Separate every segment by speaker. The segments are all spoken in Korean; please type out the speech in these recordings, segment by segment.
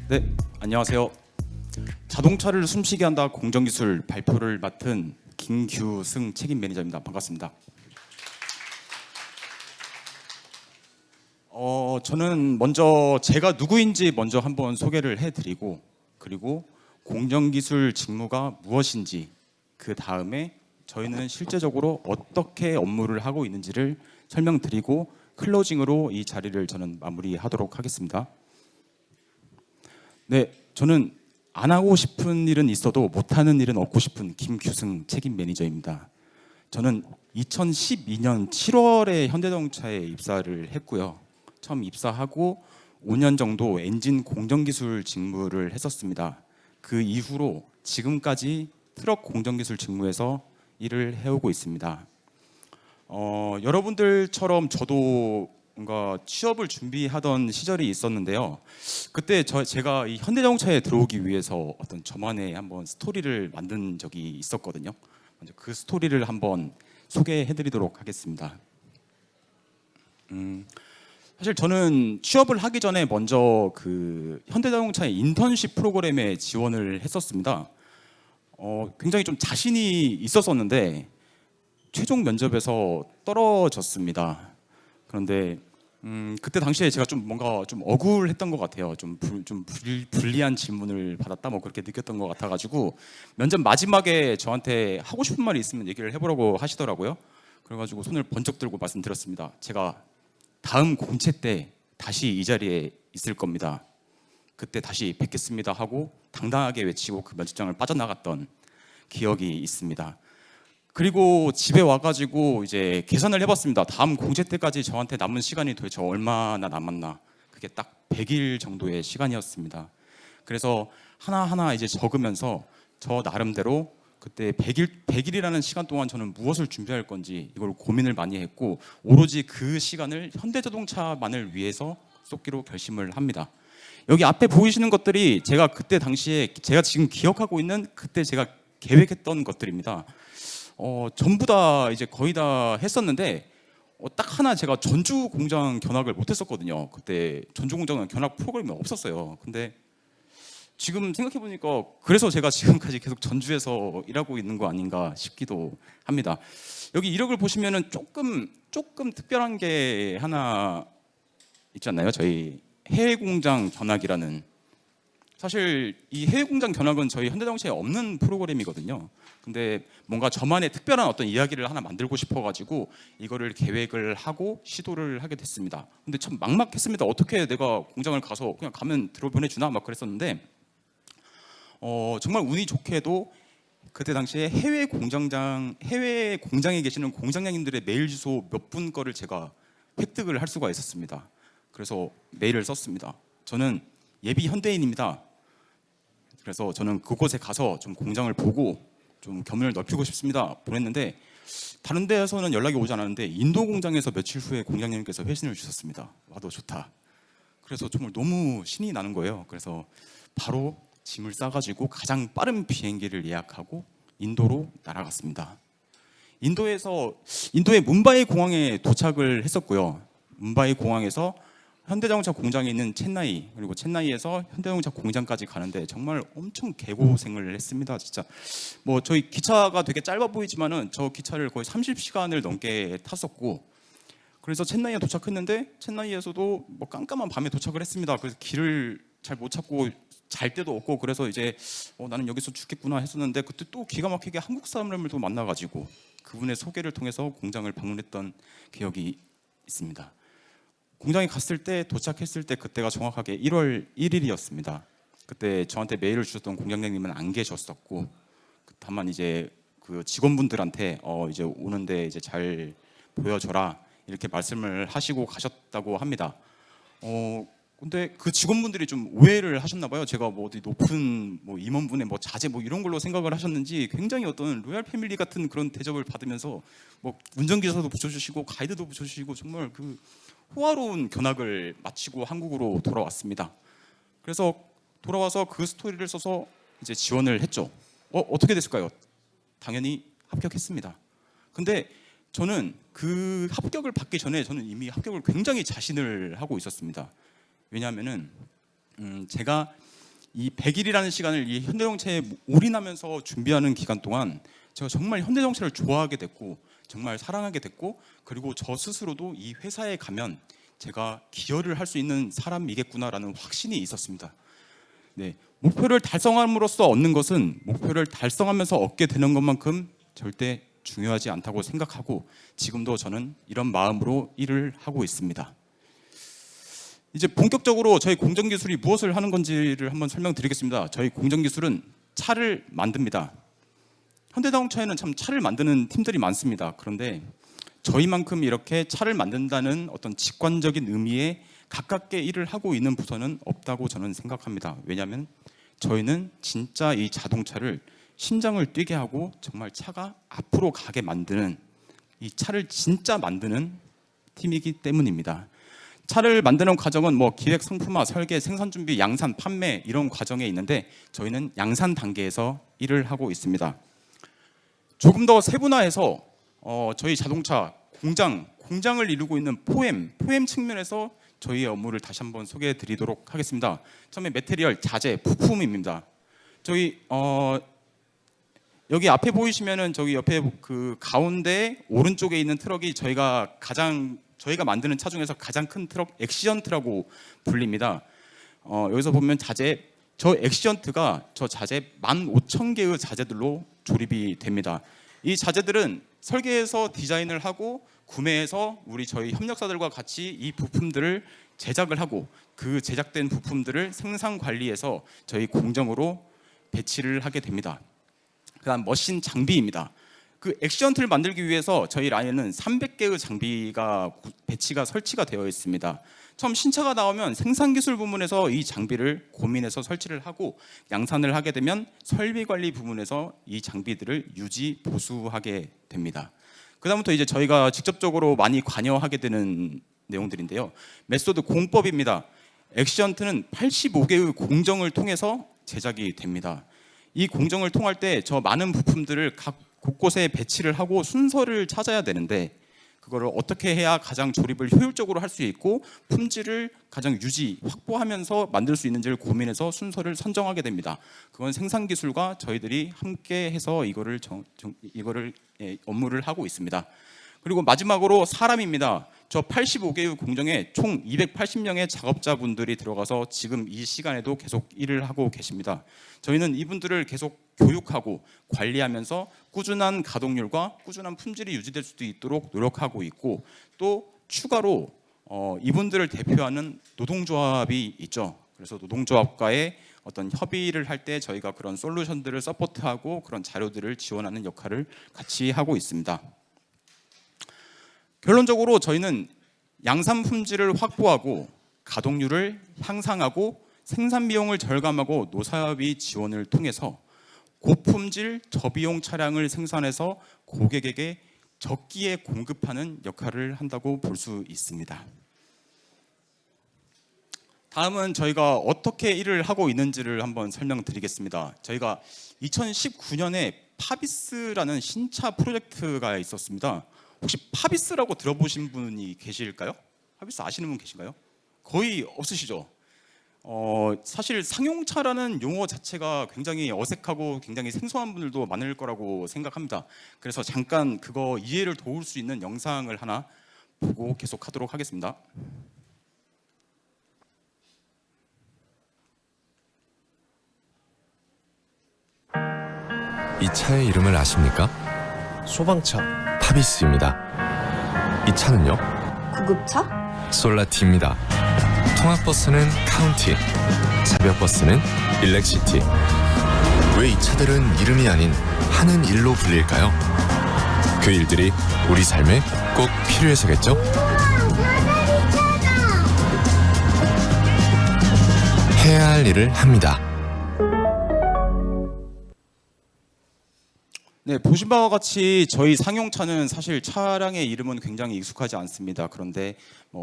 Speaker 1: 네, 안녕하세요. 자동차를 숨쉬게 한다 공정기술 발표를 맡은 김규승 책임 매니저입니다. 반갑습니다. 저는 먼저 제가 누구인지 먼저 한번 소개를 해드리고, 그리고 공정기술 직무가 무엇인지, 그 다음에 저희는 실제적으로 어떻게 업무를 하고 있는지를 설명드리고 클로징으로 이 자리를 저는 마무리하도록 하겠습니다. 네, 저는 안 하고 싶은 일은 있어도 못하는 일은 없고 싶은 김규승 책임 매니저입니다. 저는 2012년 7월에 현대자동차에 입사를 했고요. 처음 입사하고 5년 정도 엔진 공정기술 직무를 했었습니다. 그 이후로 지금까지 트럭 공정기술 직무에서 일을 해오고 있습니다. 여러분들처럼 저도 뭔가 취업을 준비하던 시절이 있었는데요. 그때 제가 이 현대자동차에 들어오기 위해서 어떤 저만의 한번 스토리를 만든 적이 있었거든요. 먼저 그 스토리를 한번 소개해드리도록 하겠습니다. 사실 저는 취업을 하기 전에 먼저 그 현대자동차의 인턴십 프로그램에 지원을 했었습니다. 굉장히 좀 자신이 있었었는데 최종 면접에서 떨어졌습니다. 그런데 그때 당시에 제가 좀 뭔가 좀 억울했던 것 같아요. 불리한 질문을 받았다 뭐 그렇게 느꼈던 것 같아가지고 면접 마지막에 저한테 하고 싶은 말이 있으면 얘기를 해보라고 하시더라고요. 그래가지고 손을 번쩍 들고 말씀드렸습니다. 제가 다음 공채 때 다시 이 자리에 있을 겁니다. 그때 다시 뵙겠습니다 하고 당당하게 외치고 그 면접장을 빠져나갔던 기억이 있습니다. 그리고 집에 와가지고 이제 계산을 해봤습니다. 다음 공채 때까지 저한테 남은 시간이 도대체 얼마나 남았나. 그게 딱 100일 정도의 시간이었습니다. 그래서 하나하나 이제 적으면서 저 나름대로 그때 100일이라는 시간 동안 저는 무엇을 준비할 건지 이걸 고민을 많이 했고, 오로지 그 시간을 현대자동차만을 위해서 쏟기로 결심을 합니다. 여기 앞에 보이시는 것들이 제가 그때 당시에 제가 지금 기억하고 있는 그때 제가 계획했던 것들입니다. 전부 다 이제 거의 다 했었는데 딱 하나 제가 전주 공장 견학을 못했었거든요. 그때 전주 공장은 견학 프로그램이 없었어요. 근데 지금 생각해 보니까 그래서 제가 지금까지 계속 전주에서 일하고 있는 거 아닌가 싶기도 합니다. 여기 이력을 보시면은 조금 특별한 게 하나 있지 않나요? 저희 해외 공장 견학이라는, 사실 이 해외 공장 견학은 저희 현대자동차에 없는 프로그램이거든요. 근데 뭔가 저만의 특별한 어떤 이야기를 하나 만들고 싶어가지고 이거를 계획을 하고 시도를 하게 됐습니다. 근데 참 막막했습니다. 어떻게 내가 공장을 가서 그냥 가면 들어보내주나 막 그랬었는데, 정말 운이 좋게도 그때 당시에 해외 공장에 계시는 공장장님들의 메일 주소 몇 분 거를 제가 획득을 할 수가 있었습니다. 그래서 메일을 썼습니다. 저는 예비 현대인입니다. 그래서 저는 그곳에 가서 좀 공장을 보고 좀 견문을 넓히고 싶습니다. 보냈는데 다른 데에서는 연락이 오지 않았는데 인도 공장에서 며칠 후에 공장님께서 회신을 주셨습니다. 와도 좋다. 그래서 정말 너무 신이 나는 거예요. 그래서 바로 짐을 싸가지고 가장 빠른 비행기를 예약하고 인도로 날아갔습니다. 인도의 뭄바이 공항에 도착을 했었고요. 뭄바이 공항에서 현대자동차 공장에 있는 첸나이, 그리고 첸나이에서 현대자동차 공장까지 가는데 정말 엄청 개고생을 했습니다. 진짜 뭐 저희 기차가 되게 짧아 보이지만은 저 기차를 거의 30시간을 넘게 탔었고, 그래서 첸나이에 도착했는데 첸나이에서도 뭐 깜깜한 밤에 도착을 했습니다. 그래서 길을 잘 못 찾고 잘 데도 없고, 그래서 이제 나는 여기서 죽겠구나 했었는데 그때 또 기가 막히게 한국 사람을 또 만나가지고 그분의 소개를 통해서 공장을 방문했던 기억이 있습니다. 공장에 갔을 때, 도착했을 때 그때가 정확하게 1월 1일이었습니다. 그때 저한테 메일을 주셨던 공장장님은 안 계셨었고, 다만 이제 그 직원분들한테 이제 오는데 이제 잘 보여줘라 이렇게 말씀을 하시고 가셨다고 합니다. 근데 그 직원분들이 좀 오해를 하셨나 봐요. 제가 뭐 어디 높은 뭐 임원분의 뭐 자제 뭐 이런 걸로 생각을 하셨는지 굉장히 어떤 로얄 패밀리 같은 그런 대접을 받으면서 뭐 운전기사도 붙여주시고 가이드도 붙여주시고 정말 그 호화로운 견학을 마치고 한국으로 돌아왔습니다. 그래서 돌아와서 그 스토리를 써서 이제 지원을 했죠. 어떻게 됐을까요? 당연히 합격했습니다. 근데 저는 그 합격을 받기 전에 저는 이미 합격을 굉장히 자신을 하고 있었습니다. 왜냐하면은 제가 이 100일이라는 시간을 이 현대자동차에 올인하면서 준비하는 기간 동안 제가 정말 현대자동차를 좋아하게 됐고 정말 사랑하게 됐고, 그리고 저 스스로도 이 회사에 가면 제가 기여를 할 수 있는 사람이겠구나라는 확신이 있었습니다. 네, 목표를 달성함으로써 얻는 것은 목표를 달성하면서 얻게 되는 것만큼 절대 중요하지 않다고 생각하고 지금도 저는 이런 마음으로 일을 하고 있습니다. 이제 본격적으로 저희 공정기술이 무엇을 하는 건지를 한번 설명드리겠습니다. 저희 공정기술은 차를 만듭니다. 현대자동차에는 참 차를 만드는 팀들이 많습니다. 그런데 저희만큼 이렇게 차를 만든다는 어떤 직관적인 의미에 가깝게 일을 하고 있는 부서는 없다고 저는 생각합니다. 왜냐하면 저희는 진짜 이 자동차를 심장을 뛰게 하고 정말 차가 앞으로 가게 만드는, 이 차를 진짜 만드는 팀이기 때문입니다. 차를 만드는 과정은 뭐 기획, 상품화, 설계, 생산 준비, 양산, 판매 이런 과정에 있는데 저희는 양산 단계에서 일을 하고 있습니다. 조금 더 세분화해서 저희 자동차 공장을 이루고 있는 포엠 측면에서 저희의 업무를 다시 한번 소개해 드리도록 하겠습니다. 처음에 매테리얼, 자재, 부품입니다. 저희 여기 앞에 보이시면은 저기 옆에 그 가운데 오른쪽에 있는 트럭이 저희가 만드는 차 중에서 가장 큰 트럭 엑시언트라고 불립니다. 여기서 보면 자재, 저 엑시언트가 저 자재 15,000개의 자재들로 조립이 됩니다. 이 자재들은 설계해서 디자인을 하고 구매해서 저희 협력사들과 같이 이 부품들을 제작을 하고 그 제작된 부품들을 생산 관리해서 저희 공정으로 배치를 하게 됩니다. 그다음 머신 장비입니다. 그 엑시언트를 만들기 위해서 저희 라인은 300개의 장비가 설치가 되어 있습니다. 처음 신차가 나오면 생산기술 부문에서 이 장비를 고민해서 설치를 하고 양산을 하게 되면 설비관리 부문에서 이 장비들을 유지, 보수하게 됩니다. 그 다음부터 이제 저희가 직접적으로 많이 관여하게 되는 내용들인데요. 메소드 공법입니다. 엑시언트는 85개의 공정을 통해서 제작이 됩니다. 이 공정을 통할 때 저 많은 부품들을 각 곳곳에 배치를 하고 순서를 찾아야 되는데 그거를 어떻게 해야 가장 조립을 효율적으로 할 수 있고 품질을 가장 확보하면서 만들 수 있는지를 고민해서 순서를 선정하게 됩니다. 그건 생산기술과 저희들이 함께 해서 이거를 업무를 하고 있습니다. 그리고 마지막으로 사람입니다. 저 85개의 공정에 총 280명의 작업자분들이 들어가서 지금 이 시간에도 계속 일을 하고 계십니다. 저희는 이분들을 계속 교육하고 관리하면서 꾸준한 가동률과 꾸준한 품질이 유지될 수도 있도록 노력하고 있고, 또 추가로 이분들을 대표하는 노동조합이 있죠. 그래서 노동조합과의 어떤 협의를 할 때 저희가 그런 솔루션들을 서포트하고 그런 자료들을 지원하는 역할을 같이 하고 있습니다. 결론적으로 저희는 양산 품질을 확보하고 가동률을 향상하고 생산 비용을 절감하고 노사협의 지원을 통해서 고품질 저비용 차량을 생산해서 고객에게 적기에 공급하는 역할을 한다고 볼 수 있습니다. 다음은 저희가 어떻게 일을 하고 있는지를 한번 설명드리겠습니다. 저희가 2019년에 파비스라는 신차 프로젝트가 있었습니다. 혹시 파비스라고 들어보신 분이 계실까요? 파비스 아시는 분 계신가요? 거의 없으시죠? 사실 상용차라는 용어 자체가 굉장히 어색하고 굉장히 생소한 분들도 많을 거라고 생각합니다. 그래서 잠깐 그거 이해를 도울 수 있는 영상을 하나 보고 계속하도록 하겠습니다.
Speaker 2: 이 차의 이름을 아십니까?
Speaker 3: 소방차.
Speaker 2: 파비스입니다. 이 차는요?
Speaker 4: 구급차?
Speaker 2: 솔라티입니다. 통학버스는 카운티, 새벽버스는 일렉시티. 왜 이 차들은 이름이 아닌 하는 일로 불릴까요? 그 일들이 우리 삶에 꼭 필요해서겠죠? 해야 할 일을 합니다.
Speaker 1: 네, 보신 바와 같이 저희 상용차는 사실 차량의 이름은 굉장히 익숙하지 않습니다. 그런데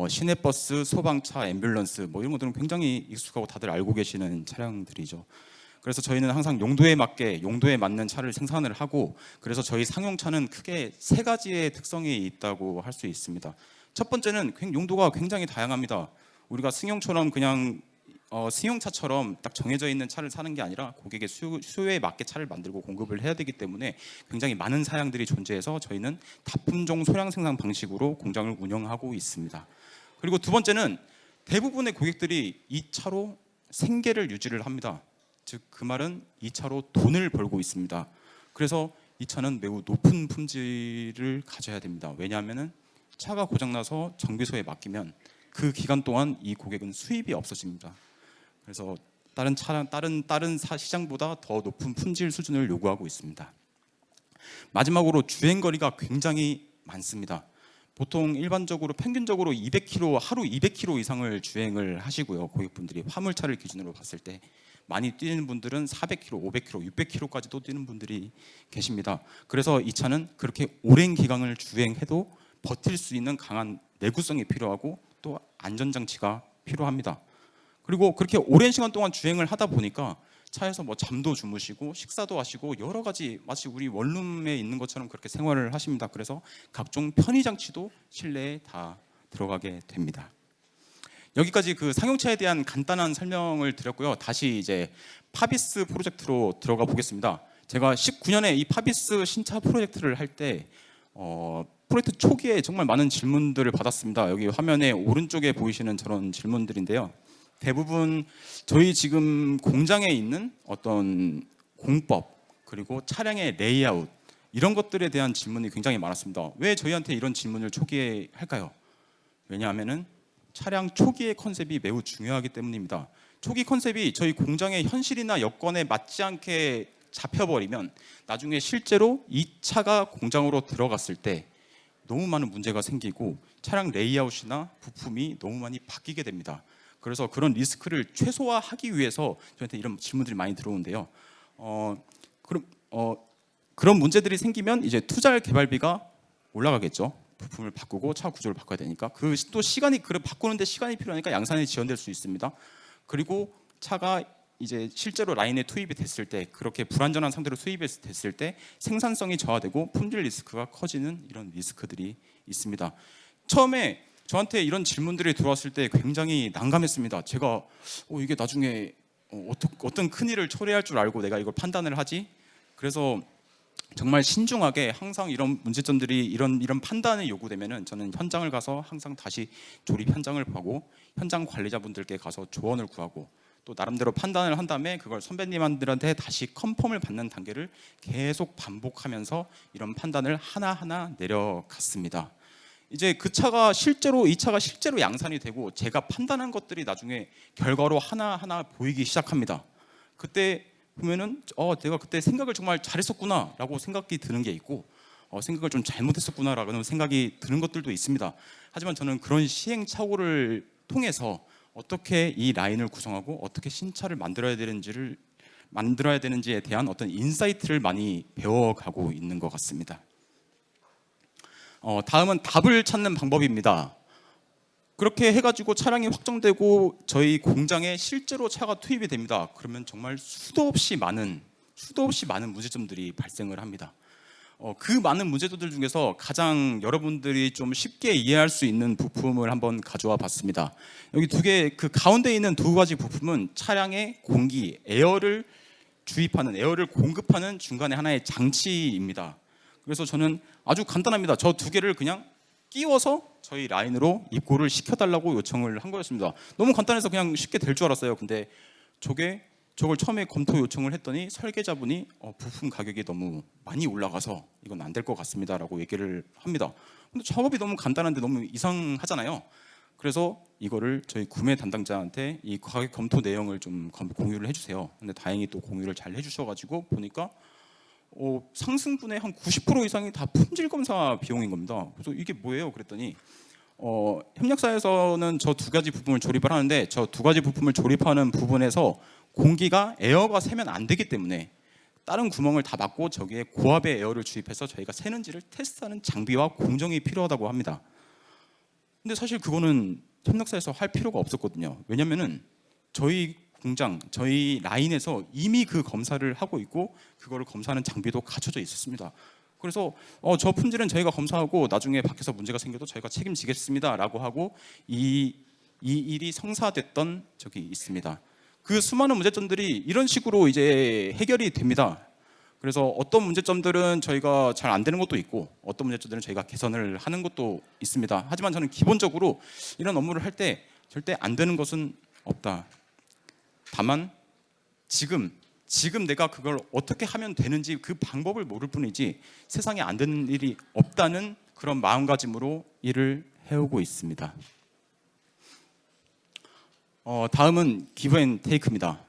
Speaker 1: 시내버스, 소방차, 앰뷸런스 이런 것들은 굉장히 익숙하고 다들 알고 계시는 차량들이죠. 그래서 저희는 항상 용도에 맞는 차를 생산을 하고, 그래서 저희 상용차는 크게 세 가지의 특성이 있다고 할 수 있습니다. 첫 번째는 용도가 굉장히 다양합니다. 우리가 승용처럼 그냥 승용차처럼 딱 정해져 있는 차를 사는 게 아니라 고객의 수요에 맞게 차를 만들고 공급을 해야 되기 때문에 굉장히 많은 사양들이 존재해서 저희는 다품종 소량 생산 방식으로 공장을 운영하고 있습니다. 그리고 두 번째는 대부분의 고객들이 이 차로 생계를 유지를 합니다. 즉 그 말은 이 차로 돈을 벌고 있습니다. 그래서 이 차는 매우 높은 품질을 가져야 됩니다. 왜냐하면 차가 고장나서 정비소에 맡기면 그 기간 동안 이 고객은 수입이 없어집니다. 그래서 다른 시장보다 더 높은 품질 수준을 요구하고 있습니다. 마지막으로 주행 거리가 굉장히 많습니다. 보통 일반적으로 평균적으로 200km 하루 200km 이상을 주행을 하시고요. 고객분들이 화물차를 기준으로 봤을 때 많이 뛰는 분들은 400km, 500km, 600km까지도 뛰는 분들이 계십니다. 그래서 이 차는 그렇게 오랜 기간을 주행해도 버틸 수 있는 강한 내구성이 필요하고 또 안전장치가 필요합니다. 그리고 그렇게 오랜 시간 동안 주행을 하다 보니까 차에서 뭐 잠도 주무시고 식사도 하시고 여러 가지 마치 우리 원룸에 있는 것처럼 그렇게 생활을 하십니다. 그래서 각종 편의 장치도 실내에 다 들어가게 됩니다. 여기까지 그 상용차에 대한 간단한 설명을 드렸고요. 다시 이제 파비스 프로젝트로 들어가 보겠습니다. 제가 19년에 이 파비스 신차 프로젝트를 할 때 프로젝트 초기에 정말 많은 질문들을 받았습니다. 여기 화면에 오른쪽에 보이시는 저런 질문들인데요. 대부분 저희 지금 공장에 있는 어떤 공법 그리고 차량의 레이아웃 이런 것들에 대한 질문이 굉장히 많았습니다. 왜 저희한테 이런 질문을 초기에 할까요? 왜냐하면은 차량 초기의 컨셉이 매우 중요하기 때문입니다. 초기 컨셉이 저희 공장의 현실이나 여건에 맞지 않게 잡혀버리면 나중에 실제로 이 차가 공장으로 들어갔을 때 너무 많은 문제가 생기고 차량 레이아웃이나 부품이 너무 많이 바뀌게 됩니다. 그래서 그런 리스크를 최소화하기 위해서 저한테 이런 질문들이 많이 들어오는데요. 그런 문제들이 생기면 이제 투자 개발비가 올라가겠죠. 부품을 바꾸고 차 구조를 바꿔야 되니까 그 또 시간이 바꾸는데 시간이 필요하니까 양산이 지연될 수 있습니다. 그리고 차가 이제 실제로 라인에 투입이 됐을 때 그렇게 불안전한 상태로 수입이 됐을 때 생산성이 저하되고 품질 리스크가 커지는 이런 리스크들이 있습니다. 처음에 저한테 이런 질문들이 들어왔을 때 굉장히 난감했습니다. 제가 이게 나중에 어떤 큰일을 초래할 줄 알고 내가 이걸 판단을 하지? 그래서 정말 신중하게 항상 이런 문제점들이 이런 판단이 요구되면은 저는 현장을 가서 항상 다시 조립 현장을 보고 현장 관리자분들께 가서 조언을 구하고 또 나름대로 판단을 한 다음에 그걸 선배님들한테 다시 컨펌을 받는 단계를 계속 반복하면서 이런 판단을 하나하나 내려갔습니다. 이제 이 차가 실제로 양산이 되고 제가 판단한 것들이 나중에 결과로 하나하나 보이기 시작합니다. 그때 보면은 내가 그때 생각을 정말 잘했었구나라고 생각이 드는 게 있고 생각을 좀 잘못했었구나라는 생각이 드는 것들도 있습니다. 하지만 저는 그런 시행착오를 통해서 어떻게 이 라인을 구성하고 어떻게 신차를 만들어야 되는지에 대한 어떤 인사이트를 많이 배워가고 있는 것 같습니다. 다음은 답을 찾는 방법입니다. 그렇게 해가지고 차량이 확정되고 저희 공장에 실제로 차가 투입이 됩니다. 그러면 정말 수도 없이 많은 문제점들이 발생을 합니다. 그 많은 문제점들 중에서 가장 여러분들이 좀 쉽게 이해할 수 있는 부품을 한번 가져와 봤습니다. 여기 그 가운데 있는 두 가지 부품은 차량의 공기, 에어를 공급하는 중간에 하나의 장치입니다. 그래서 저는 아주 간단합니다. 저 두 개를 그냥 끼워서 저희 라인으로 입고를 시켜달라고 요청을 한 거였습니다. 너무 간단해서 그냥 쉽게 될 줄 알았어요. 근데 저걸 처음에 검토 요청을 했더니 설계자분이 부품 가격이 너무 많이 올라가서 이건 안 될 것 같습니다라고 얘기를 합니다. 근데 작업이 너무 간단한데 너무 이상하잖아요. 그래서 이거를 저희 구매 담당자한테 이 가격 검토 내용을 좀 공유를 해주세요. 근데 다행히 또 공유를 잘 해주셔가지고 보니까 상승분의 한 90% 이상이 다 품질 검사 비용인 겁니다. 그래서 이게 뭐예요? 그랬더니 협력사에서는 저 두 가지 부품을 조립을 하는데 저 두 가지 부품을 조립하는 부분에서 공기가 에어가 새면 안 되기 때문에 다른 구멍을 다 막고 저기에 고압의 에어를 주입해서 저희가 새는지를 테스트하는 장비와 공정이 필요하다고 합니다. 근데 사실 그거는 협력사에서 할 필요가 없었거든요. 왜냐면은 저희 공장, 저희 라인에서 이미 그 검사를 하고 있고 그거를 검사하는 장비도 갖춰져 있었습니다. 그래서 저 품질은 저희가 검사하고 나중에 밖에서 문제가 생겨도 저희가 책임지겠습니다라고 하고 이 이 일이 성사됐던 적이 있습니다. 그 수많은 문제점들이 이런 식으로 이제 해결이 됩니다. 그래서 어떤 문제점들은 저희가 잘 안 되는 것도 있고 어떤 문제점들은 저희가 개선을 하는 것도 있습니다. 하지만 저는 기본적으로 이런 업무를 할 때 절대 안 되는 것은 없다. 다만 지금 내가 그걸 어떻게 하면 되는지 그 방법을 모를 뿐이지 세상에 안 되는 일이 없다는 그런 마음가짐으로 일을 해오고 있습니다. 다음은 기브 앤 테이크입니다.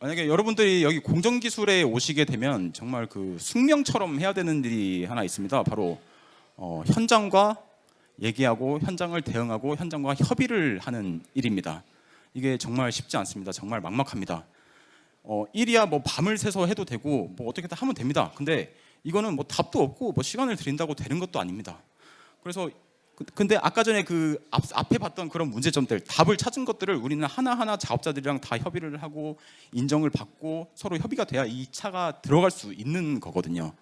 Speaker 1: 만약에 여러분들이 여기 공정기술에 오시게 되면 정말 그 숙명처럼 해야 되는 일이 하나 있습니다. 바로 현장과 얘기하고 현장을 대응하고 현장과 협의를 하는 일입니다. 이게 정말 쉽지 않습니다. 정말 막막합니다. 일이야 뭐 밤을 새서 해도 되고 뭐 어떻게 다 하면 됩니다. 근데 이거는 뭐 답도 없고 뭐 시간을 들인다고 되는 것도 아닙니다. 그래서 근데 아까 전에 그 앞에 봤던 그런 문제점들, 답을 찾은 것들을 우리는 하나하나 작업자들이랑 다 협의를 하고 인정을 받고 서로 협의가 돼야 이 차가 들어갈 수 있는 거거든요.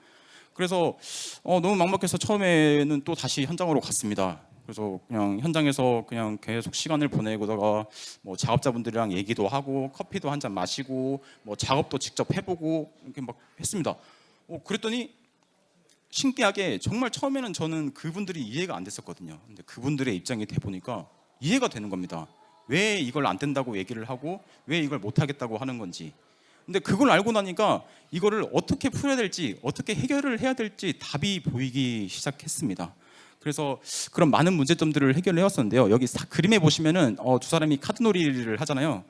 Speaker 1: 그래서 너무 막막해서 처음에는 또 다시 현장으로 갔습니다. 그래서 그냥 현장에서 그냥 계속 시간을 보내고다가 뭐 작업자분들이랑 얘기도 하고 커피도 한 잔 마시고 뭐 작업도 직접 해보고 이렇게 막 했습니다. 그랬더니 신기하게 정말 처음에는 저는 그분들이 이해가 안 됐었거든요. 근데 그분들의 입장이 돼 보니까 이해가 되는 겁니다. 왜 이걸 안 된다고 얘기를 하고 왜 이걸 못 하겠다고 하는 건지. 근데 그걸 알고 나니까 이거를 어떻게 풀어야 될지 어떻게 해결을 해야 될지 답이 보이기 시작했습니다. 그래서 그런 많은 문제점들을 해결해 왔었는데요. 여기 그림에 보시면은 두 사람이 카드놀이를 하잖아요.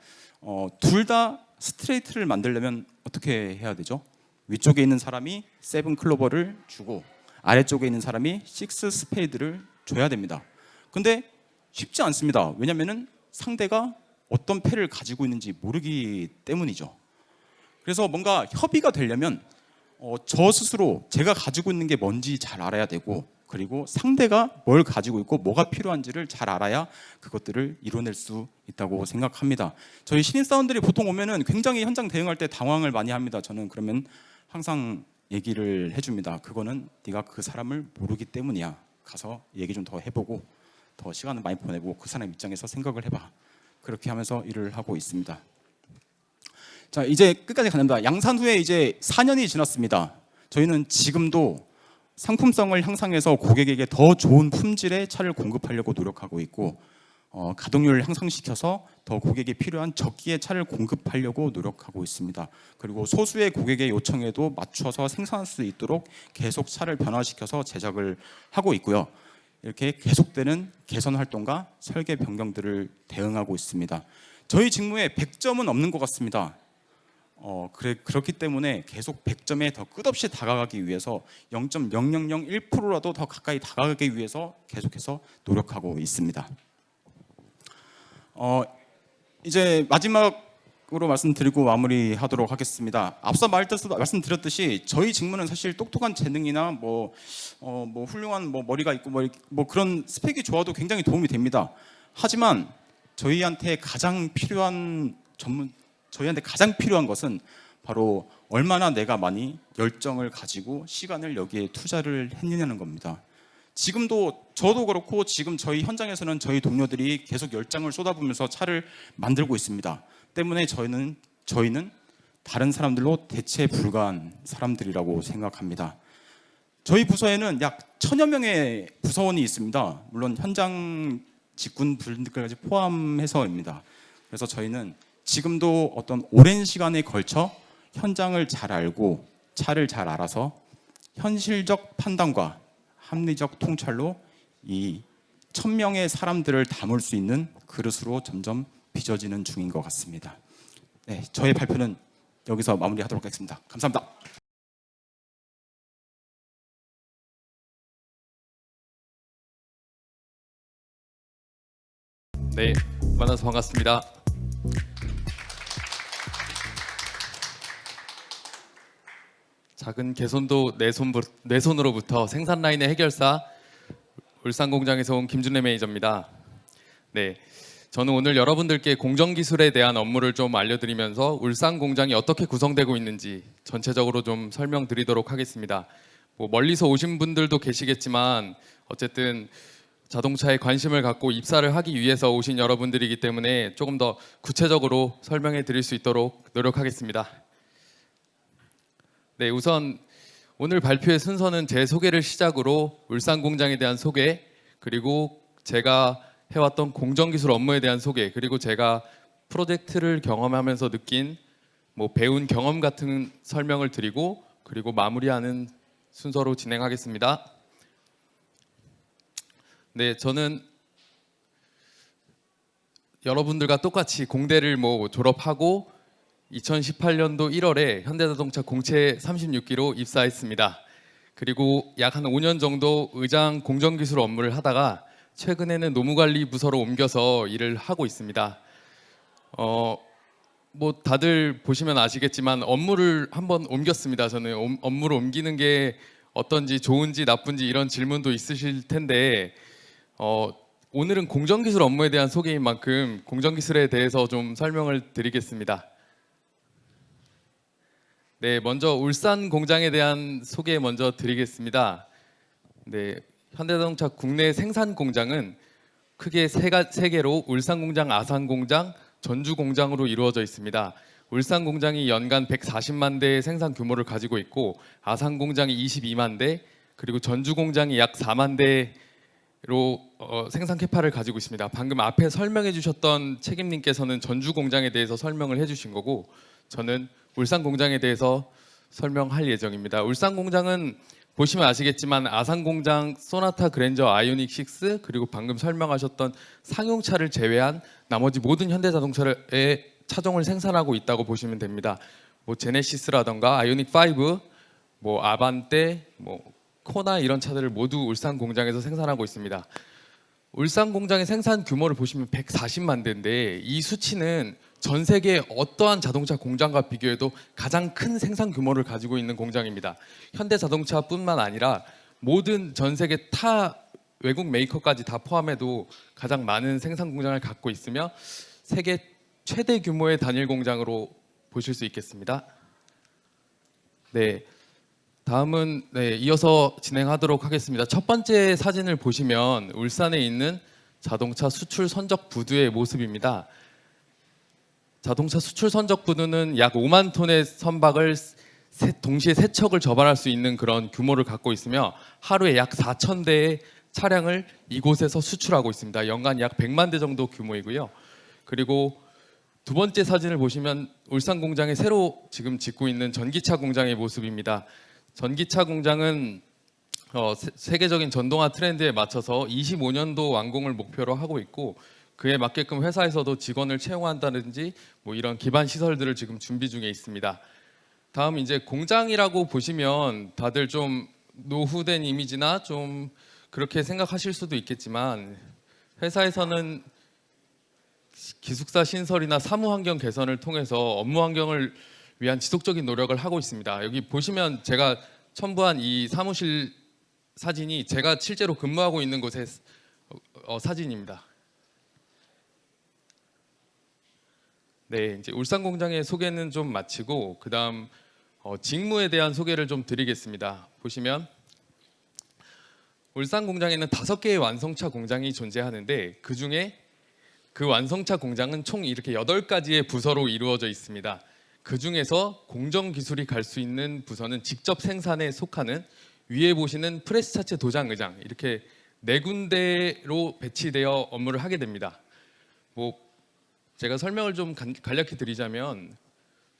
Speaker 1: 둘 다 스트레이트를 만들려면 어떻게 해야 되죠? 위쪽에 있는 사람이 7 클로버를 주고 아래쪽에 있는 사람이 6 스페이드를 줘야 됩니다. 근데 쉽지 않습니다. 왜냐면은 상대가 어떤 패를 가지고 있는지 모르기 때문이죠. 그래서 뭔가 협의가 되려면 저 스스로 제가 가지고 있는 게 뭔지 잘 알아야 되고 그리고 상대가 뭘 가지고 있고 뭐가 필요한지를 잘 알아야 그것들을 이뤄낼 수 있다고 생각합니다. 저희 신입사원들이 보통 오면은 굉장히 현장 대응할 때 당황을 많이 합니다. 저는 그러면 항상 얘기를 해줍니다. 그거는 네가 그 사람을 모르기 때문이야. 가서 얘기 좀 더 해보고 더 시간을 많이 보내고 그 사람 입장에서 생각을 해봐. 그렇게 하면서 일을 하고 있습니다. 자, 이제 끝까지 갑니다. 양산 후에 이제 4년이 지났습니다. 저희는 지금도 상품성을 향상해서 고객에게 더 좋은 품질의 차를 공급하려고 노력하고 있고 가동률을 향상시켜서 더 고객이 필요한 적기의 차를 공급하려고 노력하고 있습니다. 그리고 소수의 고객의 요청에도 맞춰서 생산할 수 있도록 계속 차를 변화시켜서 제작을 하고 있고요. 이렇게 계속되는 개선 활동과 설계 변경들을 대응하고 있습니다. 저희 직무에 100점은 없는 것 같습니다. 그렇기 때문에 계속 100점에 더 끝없이 다가가기 위해서 0.0001%라도 더 가까이 다가가기 위해서 계속해서 노력하고 있습니다. 이제 마지막으로 말씀드리고 마무리하도록 하겠습니다. 앞서 말씀드렸듯이 저희 직무는 사실 똑똑한 재능이나 뭐 훌륭한 뭐 머리가 있고 뭐 그런 스펙이 좋아도 굉장히 도움이 됩니다. 하지만 저희한테 가장 필요한 것은 바로 얼마나 내가 많이 열정을 가지고 시간을 여기에 투자를 했느냐는 겁니다. 지금도 저도 그렇고 지금 저희 현장에서는 저희 동료들이 계속 열정을 쏟아부으면서 차를 만들고 있습니다. 때문에 저희는 다른 사람들로 대체 불가한 사람들이라고 생각합니다. 저희 부서에는 약 1000여 명의 부서원이 있습니다. 물론 현장 직군 분들까지 포함해서입니다. 그래서 저희는 지금도 어떤 오랜 시간에 걸쳐 현장을 잘 알고 차를 잘 알아서 현실적 판단과 합리적 통찰로 이 1000명의 사람들을 담을 수 있는 그릇으로 점점 빚어지는 중인 것 같습니다. 네, 저의 발표는 여기서 마무리하도록 하겠습니다. 감사합니다.
Speaker 3: 네, 만나서 반갑습니다. 작은 개선도 내 손으로부터 생산 라인의 해결사 울산공장에서 온 김준래 매니저입니다. 네, 저는 오늘 여러분들께 공정기술에 대한 업무를 좀 알려드리면서 울산공장이 어떻게 구성되고 있는지 전체적으로 좀 설명드리도록 하겠습니다. 뭐 멀리서 오신 분들도 계시겠지만 어쨌든 자동차에 관심을 갖고 입사를 하기 위해서 오신 여러분들이기 때문에 조금 더 구체적으로 설명해 드릴 수 있도록 노력하겠습니다. 네, 우선 오늘 발표의 순서는 제 소개를 시작으로 울산 공장에 대한 소개, 그리고 제가 해왔던 공정기술 업무에 대한 소개, 그리고 제가 프로젝트를 경험하면서 느낀 배운 경험 같은 설명을 드리고, 그리고 마무리하는 순서로 진행하겠습니다. 네, 저는 여러분들과 똑같이 공대를 졸업하고 2018년도 1월에 현대자동차 공채 36기로 입사했습니다. 그리고 약 한 5년 정도 의장 공정기술 업무를 하다가 최근에는 노무관리 부서로 옮겨서 일을 하고 있습니다. 다들 보시면 아시겠지만 업무를 한번 옮겼습니다. 저는 업무를 옮기는 게 어떤지 좋은지 나쁜지 이런 질문도 있으실 텐데 오늘은 공정기술 업무에 대한 소개인 만큼 공정기술에 대해서 좀 설명을 드리겠습니다. 네, 먼저 울산 공장에 대한 소개 먼저 드리겠습니다. 네, 현대자동차 국내 생산 공장은 크게 세 개로 울산 공장, 아산 공장, 전주 공장으로 이루어져 있습니다. 울산 공장이 연간 140만 대의 생산 규모를 가지고 있고 아산 공장이 22만 대, 그리고 전주 공장이 약 4만 대로 생산 캐파를 가지고 있습니다. 방금 앞에 설명해 주셨던 책임님께서는 전주 공장에 대해서 설명을 해주신 거고 저는 울산 공장에 대해서 설명할 예정입니다. 울산 공장은 보시면 아시겠지만 아산 공장 소나타 그랜저 아이오닉 6 그리고 방금 설명하셨던 상용차를 제외한 나머지 모든 현대자동차의 차종을 생산하고 있다고 보시면 됩니다. 제네시스라던가 아이오닉 5, 아반떼, 코나 이런 차들을 모두 울산 공장에서 생산하고 있습니다. 울산 공장의 생산 규모를 보시면 140만 대인데 이 수치는 전 세계 어떠한 자동차 공장과 비교해도 가장 큰 생산 규모를 가지고 있는 공장입니다. 현대자동차뿐만 아니라 모든 전 세계 타 외국 메이커까지 다 포함해도 가장 많은 생산 공장을 갖고 있으며 세계 최대 규모의 단일 공장으로 보실 수 있겠습니다. 네, 다음은 이어서 진행하도록 하겠습니다. 첫 번째 사진을 보시면 울산에 있는 자동차 수출 선적 부두의 모습입니다. 자동차 수출 선적 부두는 약 5만 톤의 선박을 동시에 세척을 접안할 수 있는 그런 규모를 갖고 있으며 하루에 약 4천 대의 차량을 이곳에서 수출하고 있습니다. 연간 약 100만 대 정도 규모이고요. 그리고 두 번째 사진을 보시면 울산 공장에 새로 지금 짓고 있는 전기차 공장의 모습입니다. 전기차 공장은 세계적인 전동화 트렌드에 맞춰서 25년도 완공을 목표로 하고 있고 그에 맞게끔 회사에서도 직원을 채용한다든지 이런 기반 시설들을 지금 준비 중에 있습니다. 다음 이제 공장이라고 보시면 다들 좀 노후된 이미지나 좀 그렇게 생각하실 수도 있겠지만 회사에서는 기숙사 신설이나 사무 환경 개선을 통해서 업무 환경을 위한 지속적인 노력을 하고 있습니다. 여기 보시면 제가 첨부한 이 사무실 사진이 제가 실제로 근무하고 있는 곳의 사진입니다. 네, 이제 울산 공장의 소개는 좀 마치고 그다음 직무에 대한 소개를 좀 드리겠습니다. 보시면 울산 공장에는 5개의 완성차 공장이 존재하는데 그 중에 그 완성차 공장은 총 이렇게 8가지의 부서로 이루어져 있습니다. 그 중에서 공정기술이 갈 수 있는 부서는 직접 생산에 속하는 위에 보시는 프레스 차체 도장 의장 이렇게 4군데로 배치되어 업무를 하게 됩니다. 제가 설명을 좀 간략히 드리자면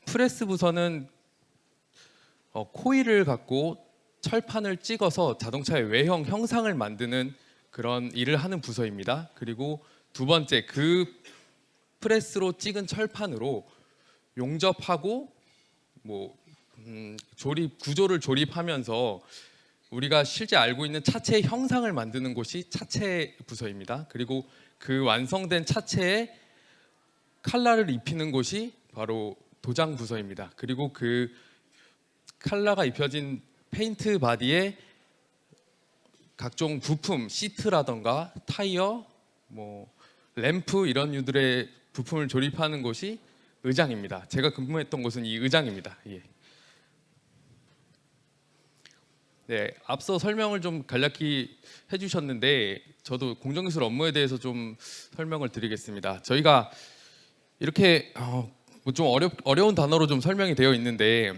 Speaker 3: 프레스 부서는 코일을 갖고 철판을 찍어서 자동차의 외형 형상을 만드는 그런 일을 하는 부서입니다. 그리고 두 번째 그 프레스로 찍은 철판으로 용접하고 조립 구조를 조립하면서 우리가 실제 알고 있는 차체의 형상을 만드는 곳이 차체 부서입니다. 그리고 그 완성된 차체에 칼라를 입히는 곳이 바로 도장 부서입니다. 그리고 그 칼라가 입혀진 페인트 바디에 각종 부품, 시트라던가 타이어, 램프 이런 유들의 부품을 조립하는 곳이 의장입니다. 제가 근무했던 곳은 이 의장입니다. 예. 네, 앞서 설명을 좀 간략히 해주셨는데 저도 공정기술 업무에 대해서 좀 설명을 드리겠습니다. 저희가 이렇게 뭐좀 어려운 단어로 좀 설명이 되어 있는데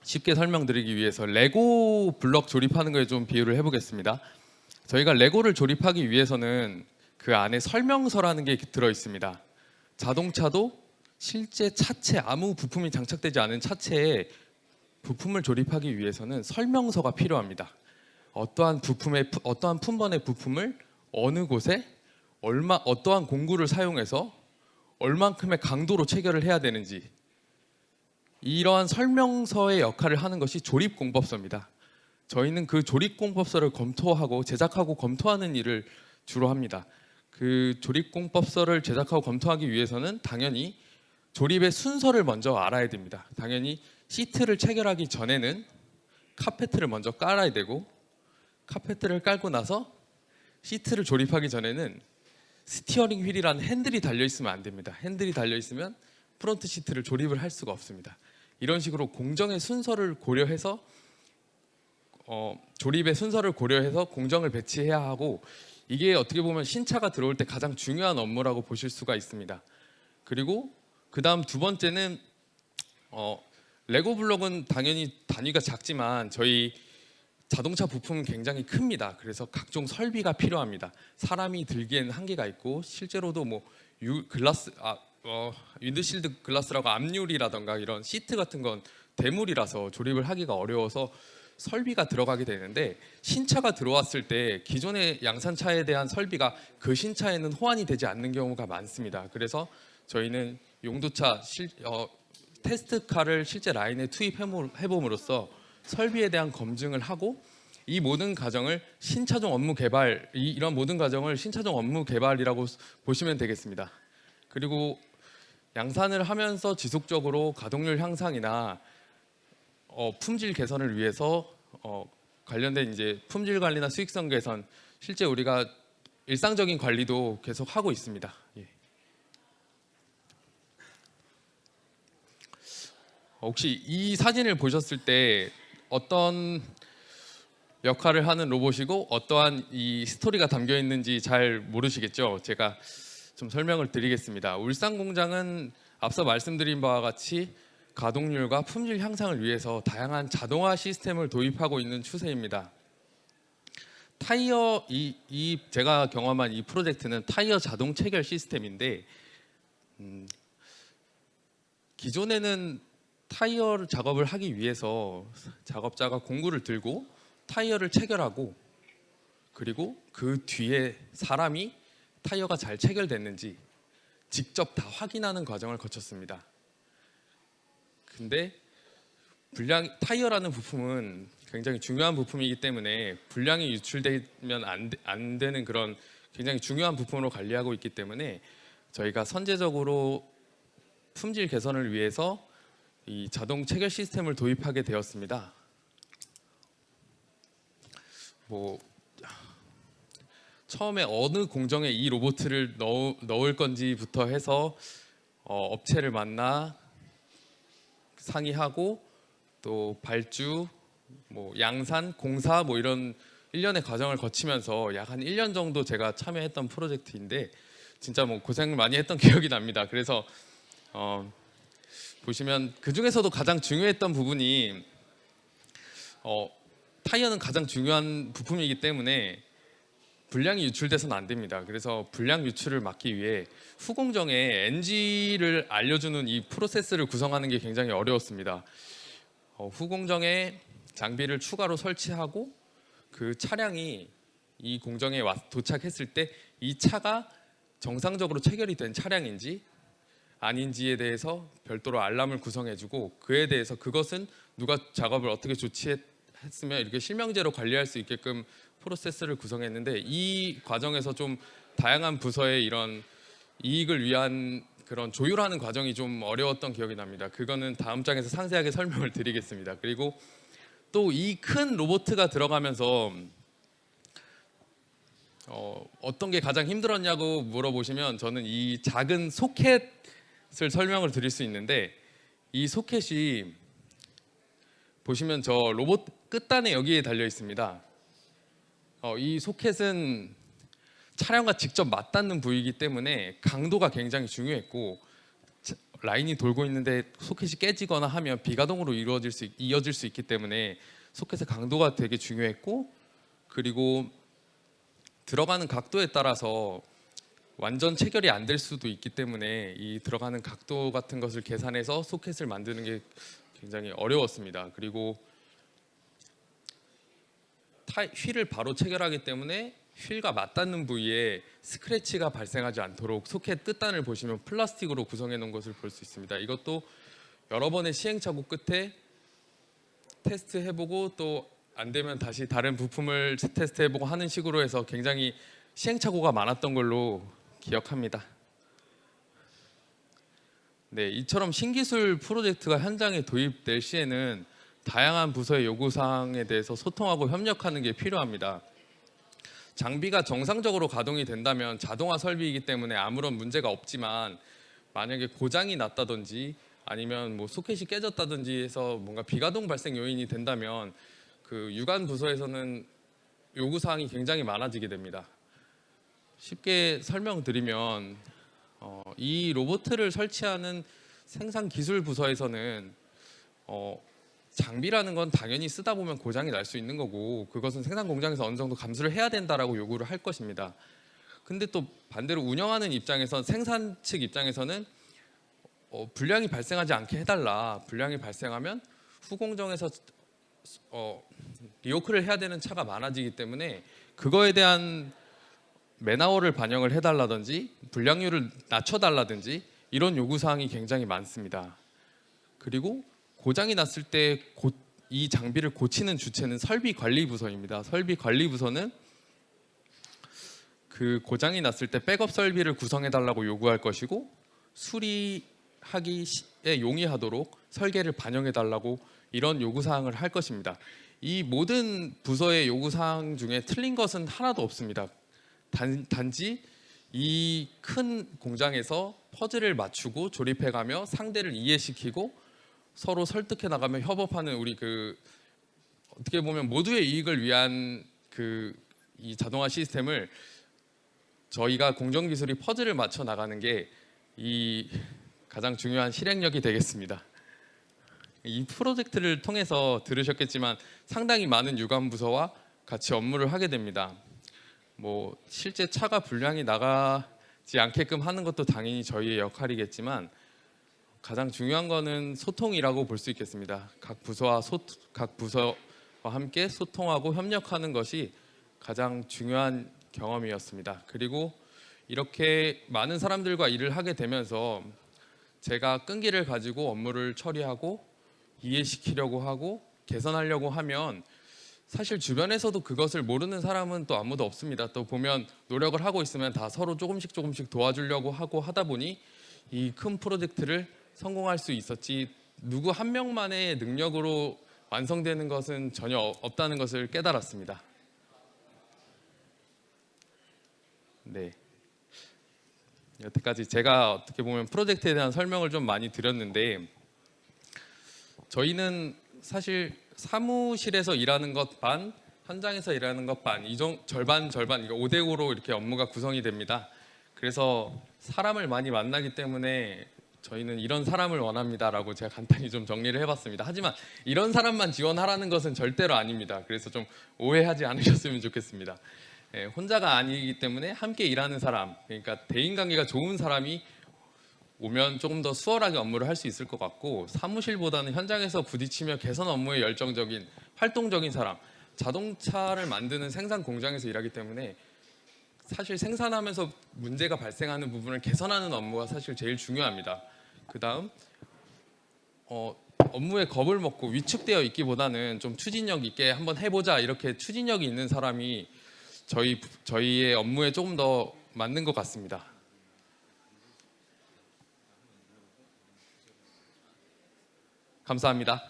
Speaker 3: 쉽게 설명드리기 위해서 레고 블럭 조립하는 거에 좀 비유를 해보겠습니다. 저희가 레고를 조립하기 위해서는 그 안에 설명서라는 게 들어 있습니다. 자동차도 실제 차체 아무 부품이 장착되지 않은 차체에 부품을 조립하기 위해서는 설명서가 필요합니다. 어떠한 품번의 부품을 어느 곳에 어떠한 공구를 사용해서 얼만큼의 강도로 체결을 해야 되는지 이러한 설명서의 역할을 하는 것이 조립공법서입니다. 저희는 그 조립공법서를 검토하고 제작하고 검토하는 일을 주로 합니다. 그 조립공법서를 제작하고 검토하기 위해서는 당연히 조립의 순서를 먼저 알아야 됩니다. 당연히 시트를 체결하기 전에는 카페트를 먼저 깔아야 되고 카페트를 깔고 나서 시트를 조립하기 전에는 스티어링 휠이라는 핸들이 달려 있으면 안 됩니다. 핸들이 달려 있으면 프론트 시트를 조립을 할 수가 없습니다. 이런 식으로 공정의 순서를 고려해서 조립의 순서를 고려해서 공정을 배치해야 하고 이게 어떻게 보면 신차가 들어올 때 가장 중요한 업무라고 보실 수가 있습니다. 그리고 그 다음 두 번째는 레고 블록은 당연히 단위가 작지만 저희 자동차 부품은 굉장히 큽니다. 그래서 각종 설비가 필요합니다. 사람이 들기에는 한계가 있고 실제로도 뭐 윈드실드 글라스라고 앞유리라던가 이런 시트 같은 건 대물이라서 조립을 하기가 어려워서 설비가 들어가게 되는데 신차가 들어왔을 때 기존의 양산차에 대한 설비가 그 신차에는 호환이 되지 않는 경우가 많습니다. 그래서 저희는 용도차 테스트카를 실제 라인에 투입해봄으로써 설비에 대한 검증을 하고 이 모든 과정을 신차종 업무 개발 이런 모든 과정을 신차종 업무 개발이라고 보시면 되겠습니다. 그리고 양산을 하면서 지속적으로 가동률 향상이나 품질 개선을 위해서 관련된 이제 품질 관리나 수익성 개선 실제 우리가 일상적인 관리도 계속 하고 있습니다. 예. 혹시 이 사진을 보셨을 때 어떤 역할을 하는 로봇이고 어떠한 이 스토리가 담겨 있는지 잘 모르시겠죠? 제가 좀 설명을 드리겠습니다. 울산 공장은 앞서 말씀드린 바와 같이 가동률과 품질 향상을 위해서 다양한 자동화 시스템을 도입하고 있는 추세입니다. 타이어 제가 경험한 이 프로젝트는 타이어 자동 체결 시스템인데 기존에는 타이어 작업을 하기 위해서 작업자가 공구를 들고 타이어를 체결하고 그리고 그 뒤에 사람이 타이어가 잘 체결됐는지 직접 다 확인하는 과정을 거쳤습니다. 근데 타이어라는 부품은 굉장히 중요한 부품이기 때문에 불량이 유출되면 안 되는 그런 굉장히 중요한 부품으로 관리하고 있기 때문에 저희가 선제적으로 품질 개선을 위해서 이 자동 체결 시스템을 도입하게 되었습니다. 처음에 어느 공정에 이 로봇을 넣을 건지부터 해서 업체를 만나 상의하고 또 발주, 양산, 공사 이런 일련의 과정을 거치면서 약 한 1년 정도 제가 참여했던 프로젝트인데 진짜 고생을 많이 했던 기억이 납니다. 그래서 보시면 그 중에서도 가장 중요했던 부분이 타이어는 가장 중요한 부품이기 때문에 불량이 유출돼서는 안 됩니다. 그래서 불량 유출을 막기 위해 후공정에 NG를 알려주는 이 프로세스를 구성하는 게 굉장히 어려웠습니다. 후공정에 장비를 추가로 설치하고 그 차량이 이 공정에 도착했을 때 이 차가 정상적으로 체결이 된 차량인지 아닌지에 대해서 별도로 알람을 구성해주고 그에 대해서 그것은 누가 작업을 어떻게 조치했으면 이렇게 실명제로 관리할 수 있게끔 프로세스를 구성했는데 이 과정에서 좀 다양한 부서의 이런 이익을 위한 그런 조율하는 과정이 좀 어려웠던 기억이 납니다. 그거는 다음 장에서 상세하게 설명을 드리겠습니다. 그리고 또 이 큰 로봇가 들어가면서 어떤 게 가장 힘들었냐고 물어보시면 저는 이 작은 소켓을 설명을 드릴 수 있는데 이 소켓이 보시면 저 로봇 끝단에 여기에 달려 있습니다. 이 소켓은 차량과 직접 맞닿는 부위이기 때문에 강도가 굉장히 중요했고, 라인이 돌고 있는데 소켓이 깨지거나 하면 비가동으로 이어질 수 있기 때문에 소켓의 강도가 되게 중요했고, 그리고 들어가는 각도에 따라서 완전 체결이 안 될 수도 있기 때문에 이 들어가는 각도 같은 것을 계산해서 소켓을 만드는 게 굉장히 어려웠습니다. 그리고 휠을 바로 체결하기 때문에 휠과 맞닿는 부위에 스크래치가 발생하지 않도록 소켓 끝단을 보시면 플라스틱으로 구성해 놓은 것을 볼 수 있습니다. 이것도 여러 번의 시행착오 끝에 테스트해보고 또 안 되면 다시 다른 부품을 테스트해보고 하는 식으로 해서 굉장히 시행착오가 많았던 걸로 기억합니다. 네, 이처럼 신기술 프로젝트가 현장에 도입될 시에는 다양한 부서의 요구사항에 대해서 소통하고 협력하는 게 필요합니다. 장비가 정상적으로 가동이 된다면 자동화 설비이기 때문에 아무런 문제가 없지만, 만약에 고장이 났다든지 아니면 뭐 소켓이 깨졌다든지 해서 뭔가 비가동 발생 요인이 된다면 그 유관 부서에서는 요구사항이 굉장히 많아지게 됩니다. 쉽게 설명드리면 이 로봇을 설치하는 생산기술 부서에서는 장비라는 건 당연히 쓰다 보면 고장이 날 수 있는 거고, 그것은 생산 공장에서 어느 정도 감수를 해야 된다라고 요구를 할 것입니다. 근데 또 반대로 운영하는 입장에선, 생산 측 입장에서는 불량이 발생하지 않게 해달라. 불량이 발생하면 후공정에서 리오크를 해야 되는 차가 많아지기 때문에 그거에 대한 맨아워를 반영을 해달라든지 불량률을 낮춰달라든지 이런 요구사항이 굉장히 많습니다. 그리고 고장이 났을 때 이 장비를 고치는 주체는 설비관리부서입니다. 설비관리부서는 그 고장이 났을 때 백업 설비를 구성해달라고 요구할 것이고, 수리하기에 용이하도록 설계를 반영해달라고 이런 요구사항을 할 것입니다. 이 모든 부서의 요구사항 중에 틀린 것은 하나도 없습니다. 단지 이 큰 공장에서 퍼즐을 맞추고 조립해가며 상대를 이해시키고 서로 설득해 나가며 협업하는 우리 어떻게 보면 모두의 이익을 위한 이 자동화 시스템을 저희가 공정기술이 퍼즐을 맞춰 나가는 게 이 가장 중요한 실행력이 되겠습니다. 이 프로젝트를 통해서 들으셨겠지만 상당히 많은 유관부서와 같이 업무를 하게 됩니다. 뭐 실제 차가 불량이 나가지 않게끔 하는 것도 당연히 저희의 역할이겠지만, 가장 중요한 거는 소통이라고 볼 수 있겠습니다. 각 부서와 함께 소통하고 협력하는 것이 가장 중요한 경험이었습니다. 그리고 이렇게 많은 사람들과 일을 하게 되면서 제가 끈기를 가지고 업무를 처리하고 이해시키려고 하고 개선하려고 하면 사실 주변에서도 그것을 모르는 사람은 또 아무도 없습니다. 또 보면 노력을 하고 있으면 다 서로 조금씩 도와주려고 하고 하다 보니 이 큰 프로젝트를 성공할 수 있었지, 누구 한 명만의 능력으로 완성되는 것은 전혀 없다는 것을 깨달았습니다. 네, 여태까지 제가 어떻게 보면 프로젝트에 대한 설명을 좀 많이 드렸는데, 저희는 사실 사무실에서 일하는 것 반, 현장에서 일하는 것 반, 절반, 이거 5대5로 이렇게 업무가 구성이 됩니다. 그래서 사람을 많이 만나기 때문에 저희는 이런 사람을 원합니다라고 제가 간단히 좀 정리를 해봤습니다. 하지만 이런 사람만 지원하라는 것은 절대로 아닙니다. 그래서 좀 오해하지 않으셨으면 좋겠습니다. 혼자가 아니기 때문에 함께 일하는 사람, 그러니까 대인관계가 좋은 사람이 오면 조금 더 수월하게 업무를 할 수 있을 것 같고, 사무실보다는 현장에서 부딪히며 개선 업무에 열정적인 활동적인 사람, 자동차를 만드는 생산 공장에서 일하기 때문에 사실 생산하면서 문제가 발생하는 부분을 개선하는 업무가 사실 제일 중요합니다. 그 다음 업무에 겁을 먹고 위축되어 있기보다는 좀 추진력 있게 한번 해보자, 이렇게 추진력이 있는 사람이 저희의 업무에 조금 더 맞는 것 같습니다. 감사합니다.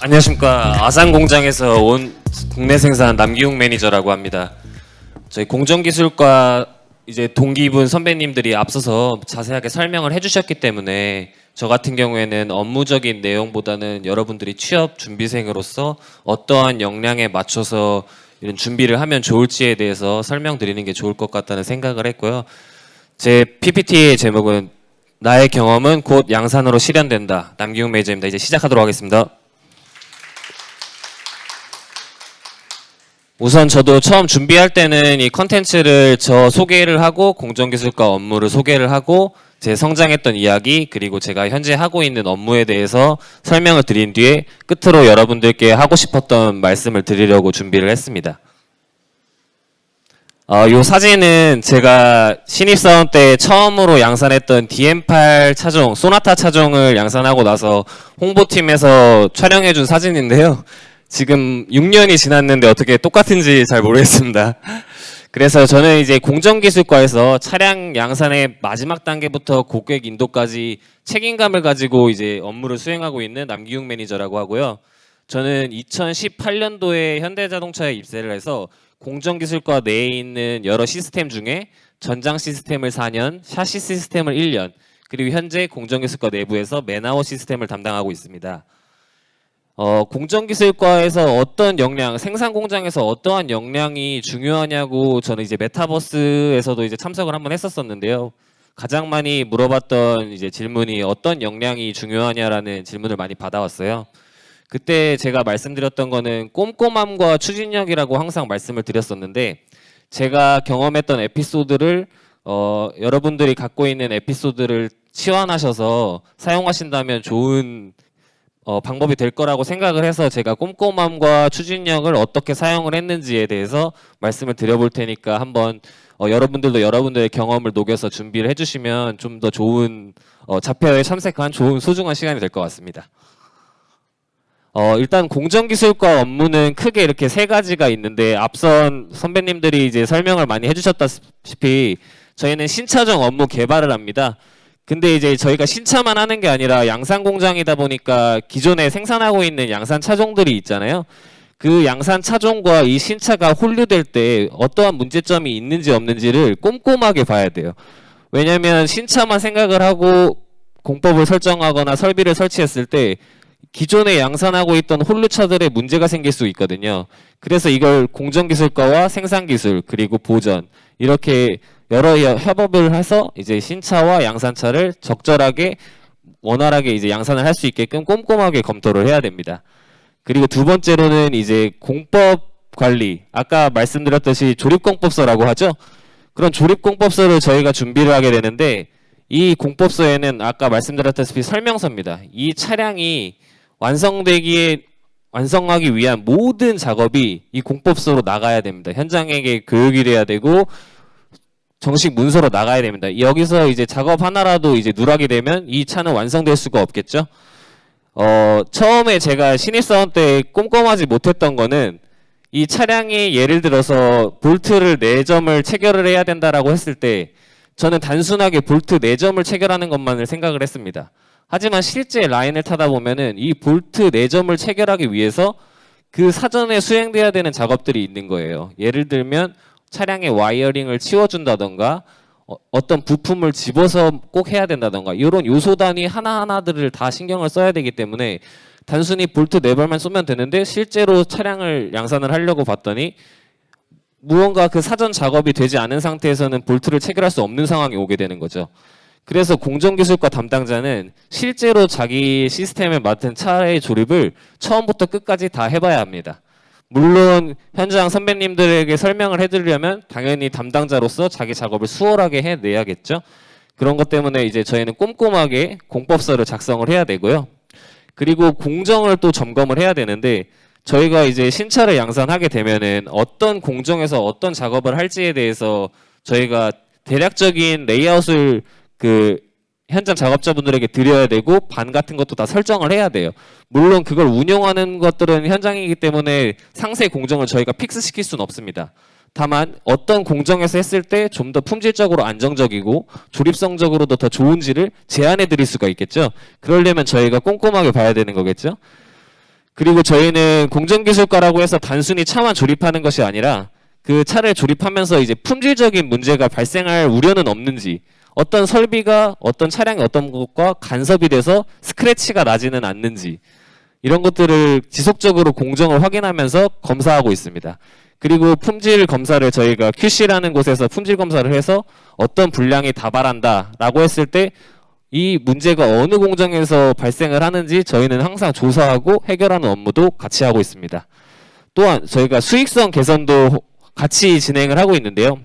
Speaker 5: 안녕하십니까. 아산 공장에서 온 국내 생산 남기웅 매니저라고 합니다. 저희 공정기술과 이제 동기분 선배님들이 앞서서 자세하게 설명을 해주셨기 때문에 저 같은 경우에는 업무적인 내용보다는 여러분들이 취업 준비생으로서 어떠한 역량에 맞춰서 이런 준비를 하면 좋을지에 대해서 설명드리는 게 좋을 것 같다는 생각을 했고요. 제 PPT의 제목은 나의 경험은 곧 양산으로 실현된다. 남기웅 매니저입니다. 이제 시작하도록 하겠습니다. 우선 저도 처음 준비할 때는 이 컨텐츠를 저 소개를 하고 공정기술과 업무를 소개를 하고 제 성장했던 이야기 그리고 제가 현재 하고 있는 업무에 대해서 설명을 드린 뒤에 끝으로 여러분들께 하고 싶었던 말씀을 드리려고 준비를 했습니다. 이 사진은 제가 신입사원 때 처음으로 양산했던 DM8 차종, 소나타 차종을 양산하고 나서 홍보팀에서 촬영해준 사진인데요. 지금 6년이 지났는데 어떻게 똑같은지 잘 모르겠습니다. 그래서 저는 이제 공정기술과에서 차량 양산의 마지막 단계부터 고객 인도까지 책임감을 가지고 이제 업무를 수행하고 있는 남기웅 매니저라고 하고요. 저는 2018년도에 현대자동차에 입사를 해서 공정기술과 내에 있는 여러 시스템 중에 전장 시스템을 4년, 샤시 시스템을 1년, 그리고 현재 공정기술과 내부에서 맨아웃 시스템을 담당하고 있습니다. 공정기술과에서 어떤 역량, 생산 공장에서 어떠한 역량이 중요하냐고 저는 이제 메타버스에서도 이제 참석을 한번 했었었는데요. 가장 많이 물어봤던 이제 질문이 어떤 역량이 중요하냐라는 질문을 많이 받아왔어요. 그때 제가 말씀드렸던 거는 꼼꼼함과 추진력이라고 항상 말씀을 드렸었는데 제가 경험했던 에피소드를 여러분들이 갖고 있는 에피소드를 치환하셔서 사용하신다면 좋은 방법이 될 거라고 생각을 해서 제가 꼼꼼함과 추진력을 어떻게 사용을 했는지에 대해서 말씀을 드려볼 테니까 한번 여러분들도 여러분들의 경험을 녹여서 준비를 해주시면 좀 더 좋은 자폐어에 참석한 좋은 소중한 시간이 될 것 같습니다. 일단 공정기술과 업무는 크게 이렇게 세 가지가 있는데 앞선 선배님들이 이제 설명을 많이 해주셨다시피 저희는 신차종 업무 개발을 합니다. 근데 이제 저희가 신차만 하는 게 아니라 양산 공장이다 보니까 기존에 생산하고 있는 양산 차종들이 있잖아요. 그 양산 차종과 이 신차가 혼류될 때 어떠한 문제점이 있는지 없는지를 꼼꼼하게 봐야 돼요. 왜냐하면 신차만 생각을 하고 공법을 설정하거나 설비를 설치했을 때 기존에 양산하고 있던 혼류차들의 문제가 생길 수 있거든요. 그래서 이걸 공정기술과와 생산기술 그리고 보전 이렇게 여러 협업을 해서 이제 신차와 양산차를 적절하게 원활하게 이제 양산을 할 수 있게끔 꼼꼼하게 검토를 해야 됩니다. 그리고 두 번째로는 이제 공법 관리, 아까 말씀드렸듯이 조립공법서라고 하죠. 그런 조립공법서를 저희가 준비를 하게 되는데 이 공법서에는 아까 말씀드렸다시피 설명서입니다. 이 차량이 완성하기 위한 모든 작업이 이 공법서로 나가야 됩니다. 현장에게 교육이 돼야 되고 정식 문서로 나가야 됩니다. 여기서 이제 작업 하나라도 이제 누락이 되면 이 차는 완성될 수가 없겠죠. 처음에 제가 신입사원 때 꼼꼼하지 못했던 거는 이 차량이 예를 들어서 볼트를 4점을 체결을 해야 된다라고 했을 때 저는 단순하게 볼트 4점을 체결하는 것만을 생각을 했습니다. 하지만 실제 라인을 타다 보면은 이 볼트 4점을 체결하기 위해서 그 사전에 수행돼야 되는 작업들이 있는 거예요. 예를 들면 차량의 와이어링을 치워준다던가 어떤 부품을 집어서 꼭 해야 된다던가 이런 요소 단위 하나하나들을 다 신경을 써야 되기 때문에 단순히 볼트 4발만 쏘면 되는데 실제로 차량을 양산을 하려고 봤더니 무언가 그 사전 작업이 되지 않은 상태에서는 볼트를 체결할 수 없는 상황이 오게 되는 거죠. 그래서 공정기술과 담당자는 실제로 자기 시스템에 맡은 차의 조립을 처음부터 끝까지 다 해봐야 합니다. 물론 현장 선배님들에게 설명을 해드리려면 당연히 담당자로서 자기 작업을 수월하게 해내야겠죠. 그런 것 때문에 이제 저희는 꼼꼼하게 공법서를 작성을 해야 되고요. 그리고 공정을 또 점검을 해야 되는데 저희가 이제 신차를 양산하게 되면은 어떤 공정에서 어떤 작업을 할지에 대해서 저희가 대략적인 레이아웃을 그 현장 작업자분들에게 드려야 되고 반 같은 것도 다 설정을 해야 돼요. 물론 그걸 운영하는 것들은 현장이기 때문에 상세 공정을 저희가 픽스시킬 수는 없습니다. 다만 어떤 공정에서 했을 때 좀 더 품질적으로 안정적이고 조립성적으로도 더 좋은지를 제안해 드릴 수가 있겠죠. 그러려면 저희가 꼼꼼하게 봐야 되는 거겠죠. 그리고 저희는 공정기술과라고 해서 단순히 차만 조립하는 것이 아니라 그 차를 조립하면서 이제 품질적인 문제가 발생할 우려는 없는지, 어떤 설비가 어떤 차량의 어떤 것과 간섭이 돼서 스크래치가 나지는 않는지, 이런 것들을 지속적으로 공정을 확인하면서 검사하고 있습니다. 그리고 품질 검사를 저희가 QC라는 곳에서 품질 검사를 해서 어떤 불량이 다발한다라고 했을 때 이 문제가 어느 공정에서 발생을 하는지 저희는 항상 조사하고 해결하는 업무도 같이 하고 있습니다. 또한 저희가 수익성 개선도 같이 진행을 하고 있는데요.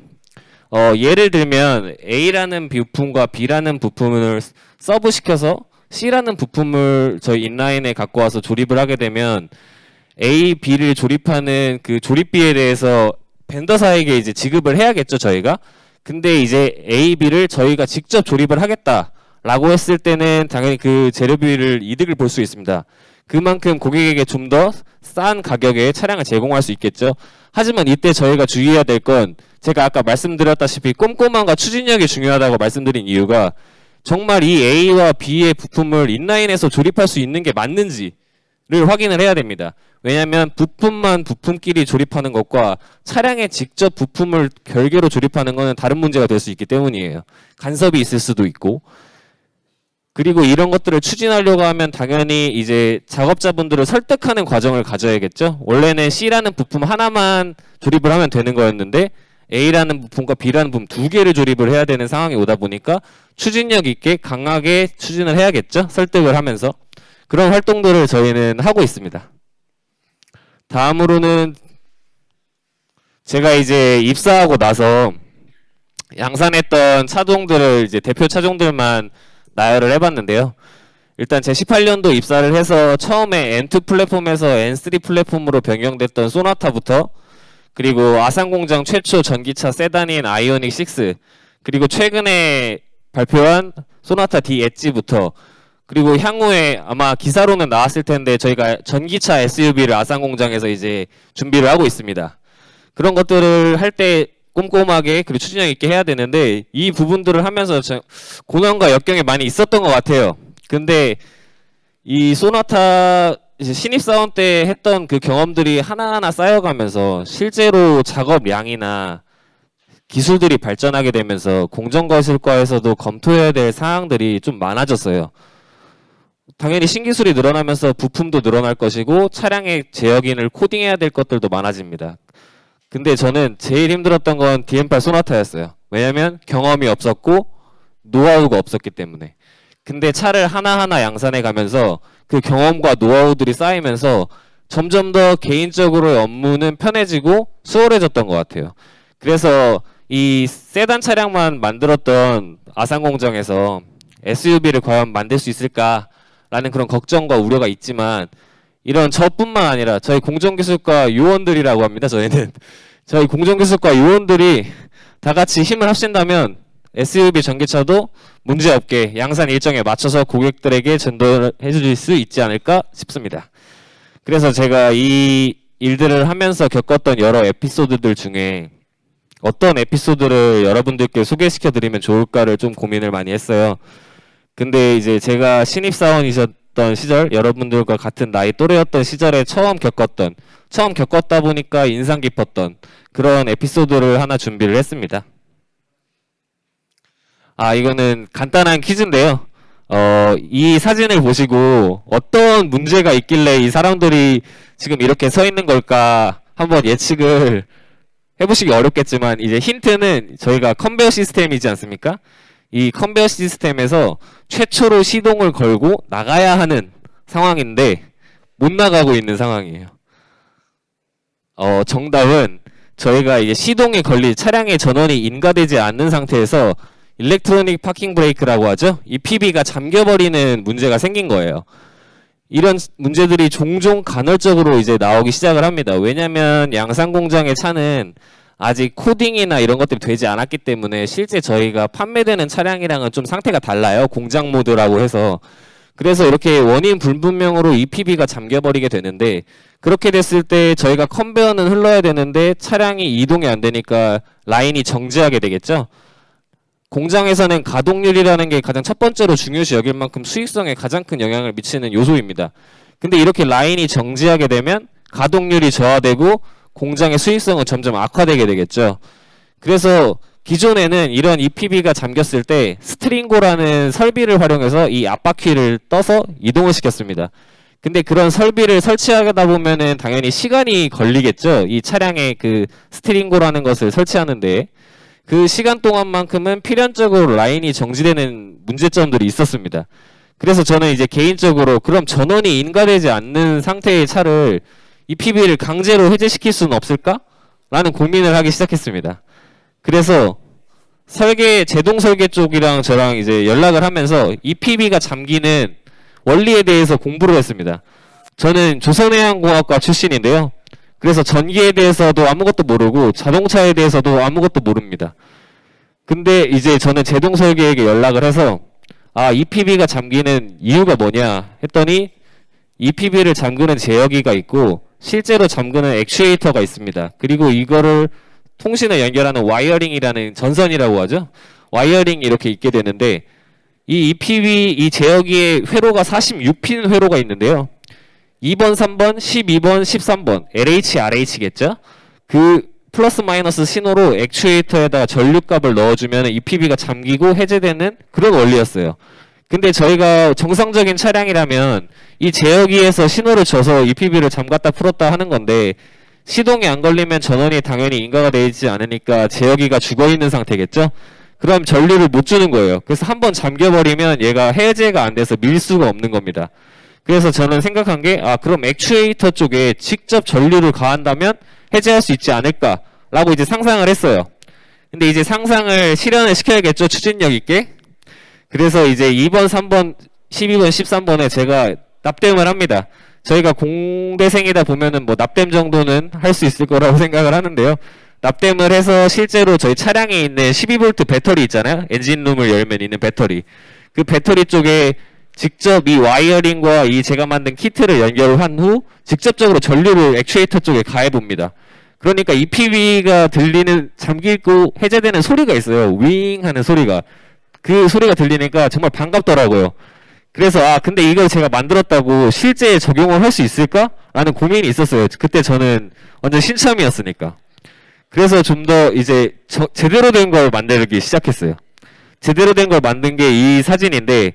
Speaker 5: 예를 들면 A라는 부품과 B라는 부품을 서브시켜서 C라는 부품을 저희 인라인에 갖고 와서 조립을 하게 되면 A, B를 조립하는 그 조립비에 대해서 벤더사에게 이제 지급을 해야겠죠, 저희가. 근데 이제 A, B를 저희가 직접 조립을 하겠다라고 했을 때는 당연히 그 재료비를 이득을 볼 수 있습니다. 그만큼 고객에게 좀 더 싼 가격에 차량을 제공할 수 있겠죠. 하지만 이때 저희가 주의해야 될 건 제가 아까 말씀드렸다시피 꼼꼼함과 추진력이 중요하다고 말씀드린 이유가 정말 이 A와 B의 부품을 인라인에서 조립할 수 있는 게 맞는지를 확인을 해야 됩니다. 왜냐하면 부품만 부품끼리 조립하는 것과 차량에 직접 부품을 별개로 조립하는 것은 다른 문제가 될 수 있기 때문이에요. 간섭이 있을 수도 있고. 그리고 이런 것들을 추진하려고 하면 당연히 이제 작업자분들을 설득하는 과정을 가져야겠죠. 원래는 C라는 부품 하나만 조립을 하면 되는 거였는데 A라는 부품과 B라는 부품 두 개를 조립을 해야 되는 상황이 오다 보니까 추진력 있게 강하게 추진을 해야겠죠. 설득을 하면서. 그런 활동들을 저희는 하고 있습니다. 다음으로는 제가 이제 입사하고 나서 양산했던 차종들을 이제 대표 차종들만 나열을 해봤는데요. 일단 제 18년도 입사를 해서 처음에 N2 플랫폼에서 N3 플랫폼으로 변경됐던 소나타부터 그리고 아산공장 최초 전기차 세단인 아이오닉 6 그리고 최근에 발표한 소나타 D 엣지부터 그리고 향후에 아마 기사로는 나왔을 텐데 저희가 전기차 SUV를 아산공장에서 이제 준비를 하고 있습니다. 그런 것들을 할 때 꼼꼼하게 그리고 추진력 있게 해야 되는데 이 부분들을 하면서 고난과 역경이 많이 있었던 것 같아요. 근데 이 소나타 이제 신입사원 때 했던 그 경험들이 하나하나 쌓여가면서 실제로 작업량이나 기술들이 발전하게 되면서 공정거실과에서도 검토해야 될 사항들이 좀 많아졌어요. 당연히 신기술이 늘어나면서 부품도 늘어날 것이고 차량의 제어기능을 코딩해야 될 것들도 많아집니다. 근데 저는 제일 힘들었던 건 DM8 소나타였어요. 왜냐면 경험이 없었고 노하우가 없었기 때문에. 근데 차를 하나하나 양산해 가면서 그 경험과 노하우들이 쌓이면서 점점 더 개인적으로의 업무는 편해지고 수월해졌던 것 같아요. 그래서 이 세단 차량만 만들었던 아산공장에서 SUV를 과연 만들 수 있을까라는 그런 걱정과 우려가 있지만 이런 저뿐만 아니라 저희 공정기술과 요원들이라고 합니다. 저희는 저희 공정기술과 요원들이 다 같이 힘을 합친다면 SUV 전기차도 문제없게 양산 일정에 맞춰서 고객들에게 전달해 줄 수 있지 않을까 싶습니다. 그래서 제가 이 일들을 하면서 겪었던 여러 에피소드들 중에 어떤 에피소드를 여러분들께 소개시켜 드리면 좋을까를 좀 고민을 많이 했어요. 근데 이제 제가 신입사원이셨던 시절, 여러분들과 같은 나이 또래였던 시절에 처음 겪었다 보니까 인상 깊었던 그런 에피소드를 하나 준비를 했습니다. 이거는 간단한 퀴즈인데요. 이 사진을 보시고 어떤 문제가 있길래 이 사람들이 지금 이렇게 서 있는 걸까 한번 예측을 해보시기 어렵겠지만 이제 힌트는 저희가 컨베어 시스템이지 않습니까? 이 컨베어 시스템에서 최초로 시동을 걸고 나가야 하는 상황인데 못 나가고 있는 상황이에요. 정답은 저희가 이제 시동에 걸릴 차량의 전원이 인가되지 않는 상태에서 일렉트로닉 파킹 브레이크라고 하죠. 이 PB가 잠겨버리는 문제가 생긴 거예요. 이런 문제들이 종종 간헐적으로 이제 나오기 시작을 합니다. 왜냐하면 양산 공장의 차는 아직 코딩이나 이런 것들이 되지 않았기 때문에 실제 저희가 판매되는 차량이랑은 좀 상태가 달라요. 공장 모드라고 해서. 그래서 이렇게 원인 불분명으로 이 PB가 잠겨버리게 되는데 그렇게 됐을 때 저희가 컨베어는 흘러야 되는데 차량이 이동이 안 되니까 라인이 정지하게 되겠죠. 공장에서는 가동률이라는 게 가장 첫 번째로 중요시 여길 만큼 수익성에 가장 큰 영향을 미치는 요소입니다. 근데 이렇게 라인이 정지하게 되면 가동률이 저하되고 공장의 수익성은 점점 악화되게 되겠죠. 그래서 기존에는 이런 EPB가 잠겼을 때 스트링고라는 설비를 활용해서 이 앞바퀴를 떠서 이동을 시켰습니다. 근데 그런 설비를 설치하다 보면은 당연히 시간이 걸리겠죠. 이 차량에 그 스트링고라는 것을 설치하는데 그 시간 동안만큼은 필연적으로 라인이 정지되는 문제점들이 있었습니다. 그래서 저는 이제 개인적으로 그럼 전원이 인가되지 않는 상태의 차를 EPB를 강제로 해제시킬 수는 없을까? 라는 고민을 하기 시작했습니다. 그래서 제동 설계 쪽이랑 저랑 이제 연락을 하면서 EPB가 잠기는 원리에 대해서 공부를 했습니다. 저는 조선해양공학과 출신인데요. 그래서 전기에 대해서도 아무것도 모르고 자동차에 대해서도 아무것도 모릅니다. 근데 이제 저는 제동 설계에게 연락을 해서 EPB가 잠기는 이유가 뭐냐 했더니 EPB를 잠그는 제어기가 있고 실제로 잠그는 액추에이터가 있습니다. 그리고 이거를 통신을 연결하는 와이어링이라는 전선이라고 하죠. 와이어링이 이렇게 있게 되는데 이 EPB 이 제어기의 회로가 46핀 회로가 있는데요. 2번, 3번, 12번, 13번 LH, RH겠죠. 그 플러스 마이너스 신호로 액추에이터에다가 전류값을 넣어주면 EPB가 잠기고 해제되는 그런 원리였어요. 근데 저희가 정상적인 차량이라면 이 제어기에서 신호를 줘서 EPB를 잠갔다 풀었다 하는 건데 시동이 안 걸리면 전원이 당연히 인가가 되지 않으니까 제어기가 죽어있는 상태겠죠? 그럼 전류를 못 주는 거예요. 그래서 한번 잠겨버리면 얘가 해제가 안 돼서 밀 수가 없는 겁니다. 그래서 저는 생각한 게 그럼 액추에이터 쪽에 직접 전류를 가한다면 해제할 수 있지 않을까라고 이제 상상을 했어요. 근데 이제 상상을 실현을 시켜야겠죠, 추진력 있게. 그래서 이제 2번, 3번, 12번, 13번에 제가 납땜을 합니다. 저희가 공대생이다 보면은 뭐 납땜 정도는 할 수 있을 거라고 생각을 하는데요. 납땜을 해서 실제로 저희 차량에 있는 12V 배터리 있잖아요. 엔진룸을 열면 있는 배터리. 그 배터리 쪽에 직접 이 와이어링과 이 제가 만든 키트를 연결한 후 직접적으로 전류를 액추에이터 쪽에 가해 봅니다. 그러니까 EPB가 잠기고 해제되는 소리가 있어요. 윙 하는 소리가. 그 소리가 들리니까 정말 반갑더라고요. 그래서 근데 이걸 제가 만들었다고 실제 적용을 할 수 있을까? 라는 고민이 있었어요. 그때 저는 완전 신참이었으니까. 그래서 좀 더 이제 제대로 된 걸 만들기 시작했어요. 제대로 된 걸 만든 게 이 사진인데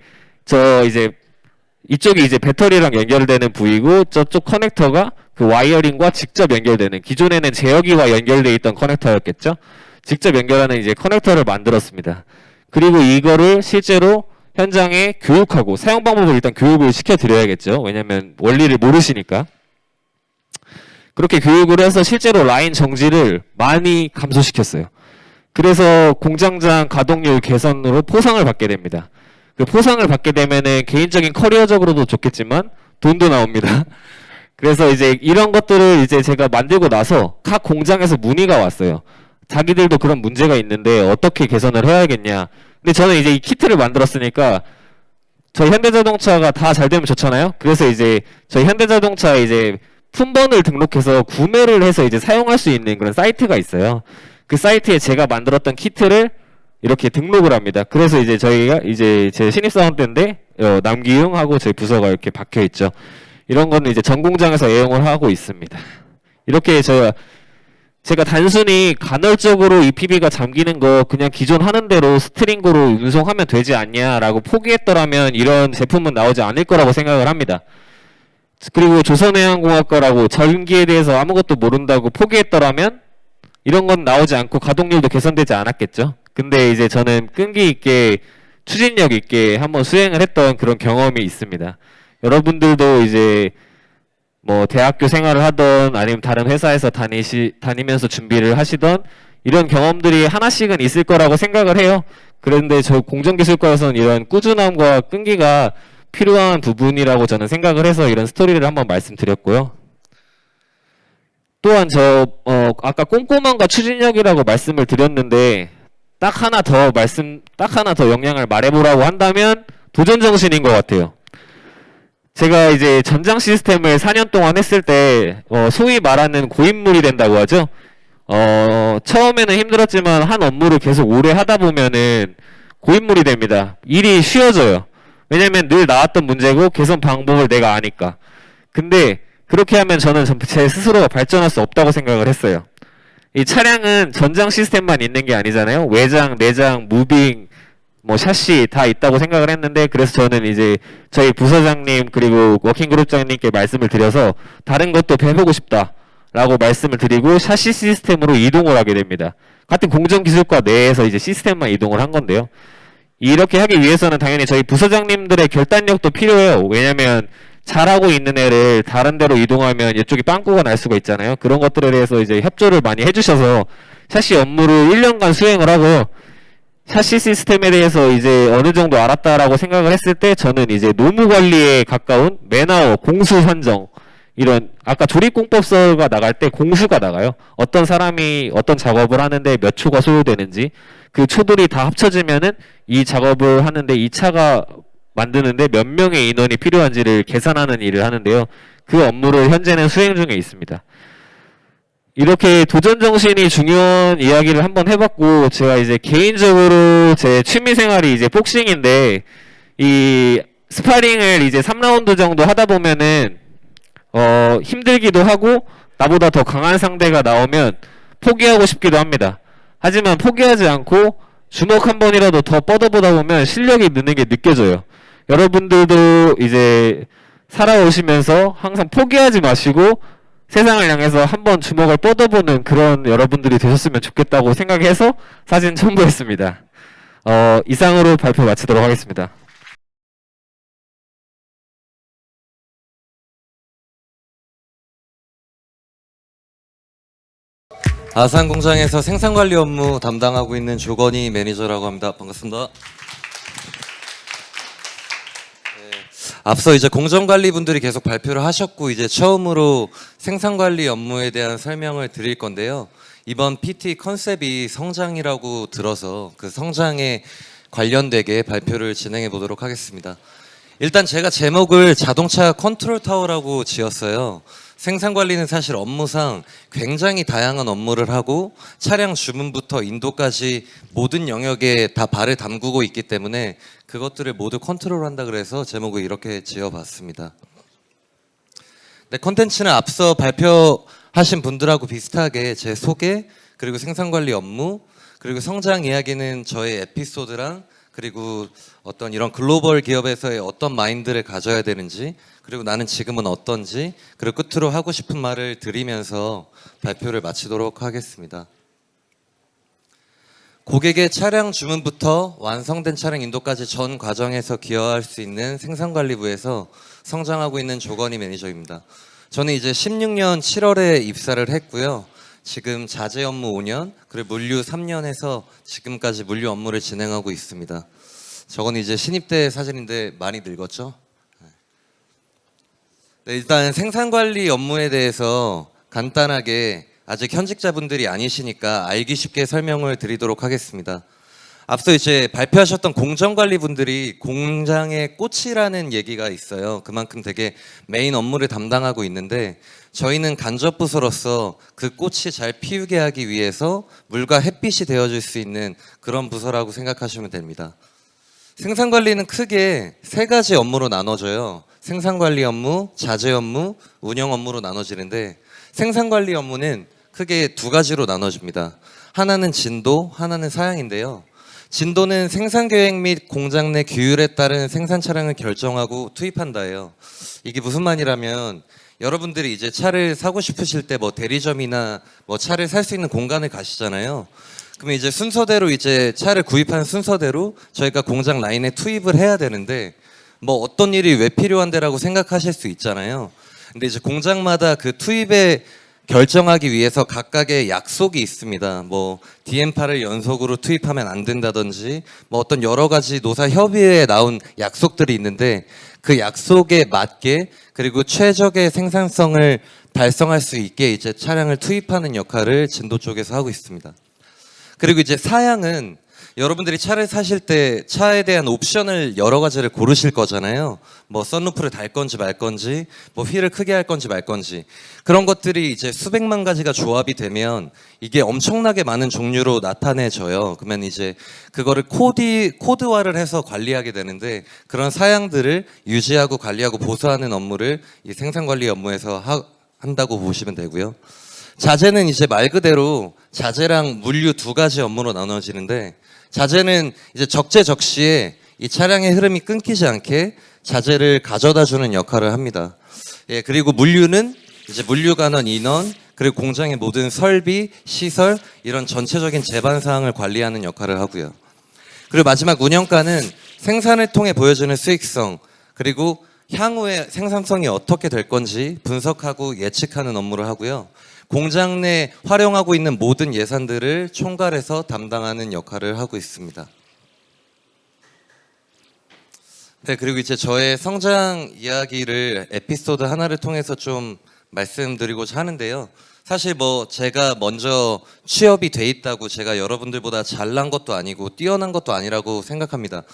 Speaker 5: 이쪽이 이제 배터리랑 연결되는 부위고 저쪽 커넥터가 그 와이어링과 직접 연결되는 기존에는 제어기와 연결되어 있던 커넥터였겠죠. 직접 연결하는 이제 커넥터를 만들었습니다. 그리고 이거를 실제로 현장에 교육하고 사용 방법을 일단 교육을 시켜드려야겠죠. 왜냐면 원리를 모르시니까. 그렇게 교육을 해서 실제로 라인 정지를 많이 감소시켰어요. 그래서 공장장 가동률 개선으로 포상을 받게 됩니다. 그 포상을 받게 되면은 개인적인 커리어적으로도 좋겠지만 돈도 나옵니다. 그래서 이제 이런 것들을 이제 제가 만들고 나서 각 공장에서 문의가 왔어요. 자기들도 그런 문제가 있는데 어떻게 개선을 해야겠냐. 근데 저는 이제 이 키트를 만들었으니까 저희 현대자동차가 다 잘 되면 좋잖아요. 그래서 이제 저희 현대자동차에 이제 품번을 등록해서 구매를 해서 이제 사용할 수 있는 그런 사이트가 있어요. 그 사이트에 제가 만들었던 키트를 이렇게 등록을 합니다. 그래서 이제 저희가 이제 제 신입사원 때인데 남기웅하고 저희 부서가 이렇게 박혀 있죠. 이런 거는 이제 전 공장에서 애용을 하고 있습니다. 이렇게 제가 단순히 간헐적으로 EPB가 잠기는 거 그냥 기존 하는 대로 스트링고로 운송하면 되지 않냐라고 포기했더라면 이런 제품은 나오지 않을 거라고 생각을 합니다. 그리고 조선해양공학과라고 전기에 대해서 아무것도 모른다고 포기했더라면 이런 건 나오지 않고 가동률도 개선되지 않았겠죠. 근데 이제 저는 끈기 있게 추진력 있게 한번 수행을 했던 그런 경험이 있습니다. 여러분들도 이제 뭐 대학교 생활을 하던 아니면 다른 회사에서 다니면서 준비를 하시던 이런 경험들이 하나씩은 있을 거라고 생각을 해요. 그런데 저 공정기술과에서는 이런 꾸준함과 끈기가 필요한 부분이라고 저는 생각을 해서 이런 스토리를 한번 말씀드렸고요. 또한 아까 꼼꼼함과 추진력이라고 말씀을 드렸는데 딱 하나 더 역량을 말해보라고 한다면 도전 정신인 것 같아요. 제가 이제 전장 시스템을 4년 동안 했을 때 소위 말하는 고인물이 된다고 하죠. 처음에는 힘들었지만 한 업무를 계속 오래 하다 보면은 고인물이 됩니다. 일이 쉬워져요. 왜냐면 늘 나왔던 문제고 개선 방법을 내가 아니까. 근데 그렇게 하면 저는 제 스스로가 발전할 수 없다고 생각을 했어요. 이 차량은 전장 시스템만 있는 게 아니잖아요. 외장, 내장, 무빙, 뭐 샤시 다 있다고 생각을 했는데, 그래서 저는 이제 저희 부서장님 그리고 워킹그룹장님께 말씀을 드려서 다른 것도 해보고 싶다라고 말씀을 드리고 샤시 시스템으로 이동을 하게 됩니다. 같은 공정기술과 내에서 이제 시스템만 이동을 한 건데요. 이렇게 하기 위해서는 당연히 저희 부서장님들의 결단력도 필요해요. 왜냐면 잘하고 있는 애를 다른 데로 이동하면 이쪽이 빵꾸가 날 수가 있잖아요. 그런 것들에 대해서 이제 협조를 많이 해주셔서 샤시 업무를 1년간 수행을 하고, 샤시 시스템에 대해서 이제 어느 정도 알았다라고 생각을 했을 때 저는 이제 노무 관리에 가까운 맨아워, 공수 산정, 이런 아까 조립공법서가 나갈 때 공수가 나가요. 어떤 사람이 어떤 작업을 하는데 몇 초가 소요되는지, 그 초들이 다 합쳐지면은 이 작업을 하는데 이 차가 만드는데 몇 명의 인원이 필요한지를 계산하는 일을 하는데요. 그 업무를 현재는 수행 중에 있습니다. 이렇게 도전 정신이 중요한 이야기를 한번 해봤고, 제가 이제 개인적으로 제 취미 생활이 이제 복싱인데, 이 스파링을 이제 3라운드 정도 하다 보면은 힘들기도 하고 나보다 더 강한 상대가 나오면 포기하고 싶기도 합니다. 하지만 포기하지 않고 주먹 한 번이라도 더 뻗어보다 보면 실력이 느는 게 느껴져요. 여러분들도 이제 살아오시면서 항상 포기하지 마시고 세상을 향해서 한번 주먹을 뻗어보는 그런 여러분들이 되셨으면 좋겠다고 생각해서 사진 첨부했습니다. 이상으로 발표 마치도록 하겠습니다.
Speaker 6: 아산공장에서 생산관리 업무 담당하고 있는 조건희 매니저라고 합니다. 반갑습니다. 앞서 이제 공정관리분들이 계속 발표를 하셨고, 이제 처음으로 생산관리 업무에 대한 설명을 드릴 건데요. 이번 PT 컨셉이 성장이라고 들어서 그 성장에 관련되게 발표를 진행해 보도록 하겠습니다. 일단 제가 제목을 자동차 컨트롤 타워라고 지었어요. 생산관리는 사실 업무상 굉장히 다양한 업무를 하고 차량 주문부터 인도까지 모든 영역에 다 발을 담그고 있기 때문에 그것들을 모두 컨트롤한다 그래서 제목을 이렇게 지어봤습니다. 네, 컨텐츠는 앞서 발표하신 분들하고 비슷하게 제 소개, 그리고 생산관리 업무, 그리고 성장 이야기는 저의 에피소드랑, 그리고 어떤 이런 글로벌 기업에서의 어떤 마인드를 가져야 되는지, 그리고 나는 지금은 어떤지, 그리고 끝으로 하고 싶은 말을 드리면서 발표를 마치도록 하겠습니다. 고객의 차량 주문부터 완성된 차량 인도까지 전 과정에서 기여할 수 있는 생산관리부에서 성장하고 있는 조건희 매니저입니다. 저는 이제 16년 7월에 입사를 했고요. 지금 자재 업무 5년, 그리고 물류 3년 해서 지금까지 물류 업무를 진행하고 있습니다. 저건 이제 신입 때 사진인데 많이 늙었죠? 네, 일단 생산관리 업무에 대해서 간단하게, 아직 현직자분들이 아니시니까 알기 쉽게 설명을 드리도록 하겠습니다. 앞서 이제 발표하셨던 공정관리분들이 공장의 꽃이라는 얘기가 있어요. 그만큼 되게 메인 업무를 담당하고 있는데, 저희는 간접부서로서 그 꽃이 잘 피우게 하기 위해서 물과 햇빛이 되어줄 수 있는 그런 부서라고 생각하시면 됩니다. 생산관리는 크게 세 가지 업무로 나눠져요. 생산관리 업무, 자재 업무, 운영 업무로 나눠지는데, 생산관리 업무는 크게 두 가지로 나눠집니다. 하나는 진도, 하나는 사양인데요. 진도는 생산계획 및 공장 내 규율에 따른 생산 차량을 결정하고 투입한다예요. 이게 무슨 말이라면, 여러분들이 이제 차를 사고 싶으실 때 뭐 대리점이나 뭐 차를 살 수 있는 공간을 가시잖아요. 그럼 이제 순서대로 이제 차를 구입하는 순서대로 저희가 공장 라인에 투입을 해야 되는데, 뭐 어떤 일이 왜 필요한데라고 생각하실 수 있잖아요. 근데 이제 공장마다 그 투입에 결정하기 위해서 각각의 약속이 있습니다. 뭐 DM8을 연속으로 투입하면 안 된다든지, 뭐 어떤 여러 가지 노사 협의회에 나온 약속들이 있는데, 그 약속에 맞게 그리고 최적의 생산성을 달성할 수 있게 이제 차량을 투입하는 역할을 진도 쪽에서 하고 있습니다. 그리고 이제 사양은 여러분들이 차를 사실 때 차에 대한 옵션을 여러 가지를 고르실 거잖아요. 뭐 썬루프를 달 건지 말 건지, 뭐 휠을 크게 할 건지 말 건지. 그런 것들이 이제 수백만 가지가 조합이 되면 이게 엄청나게 많은 종류로 나타내져요. 그러면 이제 그거를 코드화를 해서 관리하게 되는데, 그런 사양들을 유지하고 관리하고 보수하는 업무를 이 생산 관리 업무에서 한다고 보시면 되고요. 자재는 이제 말 그대로 자재랑 물류 두 가지 업무로 나눠지는데, 자재는 이제 적재적시에 이 차량의 흐름이 끊기지 않게 자재를 가져다 주는 역할을 합니다. 예, 그리고 물류는 이제 물류관원 인원, 그리고 공장의 모든 설비, 시설, 이런 전체적인 제반 사항을 관리하는 역할을 하고요. 그리고 마지막 운영가는 생산을 통해 보여주는 수익성, 그리고 향후에 생산성이 어떻게 될 건지 분석하고 예측하는 업무를 하고요. 공장 내 활용하고 있는 모든 예산들을 총괄해서 담당하는 역할을 하고 있습니다. 네, 그리고 이제 저의 성장 이야기를 에피소드 하나를 통해서 좀 말씀드리고자 하는데요. 사실 뭐 제가 먼저 취업이 돼 있다고 제가 여러분들보다 잘난 것도 아니고 뛰어난 것도 아니라고 생각합니다.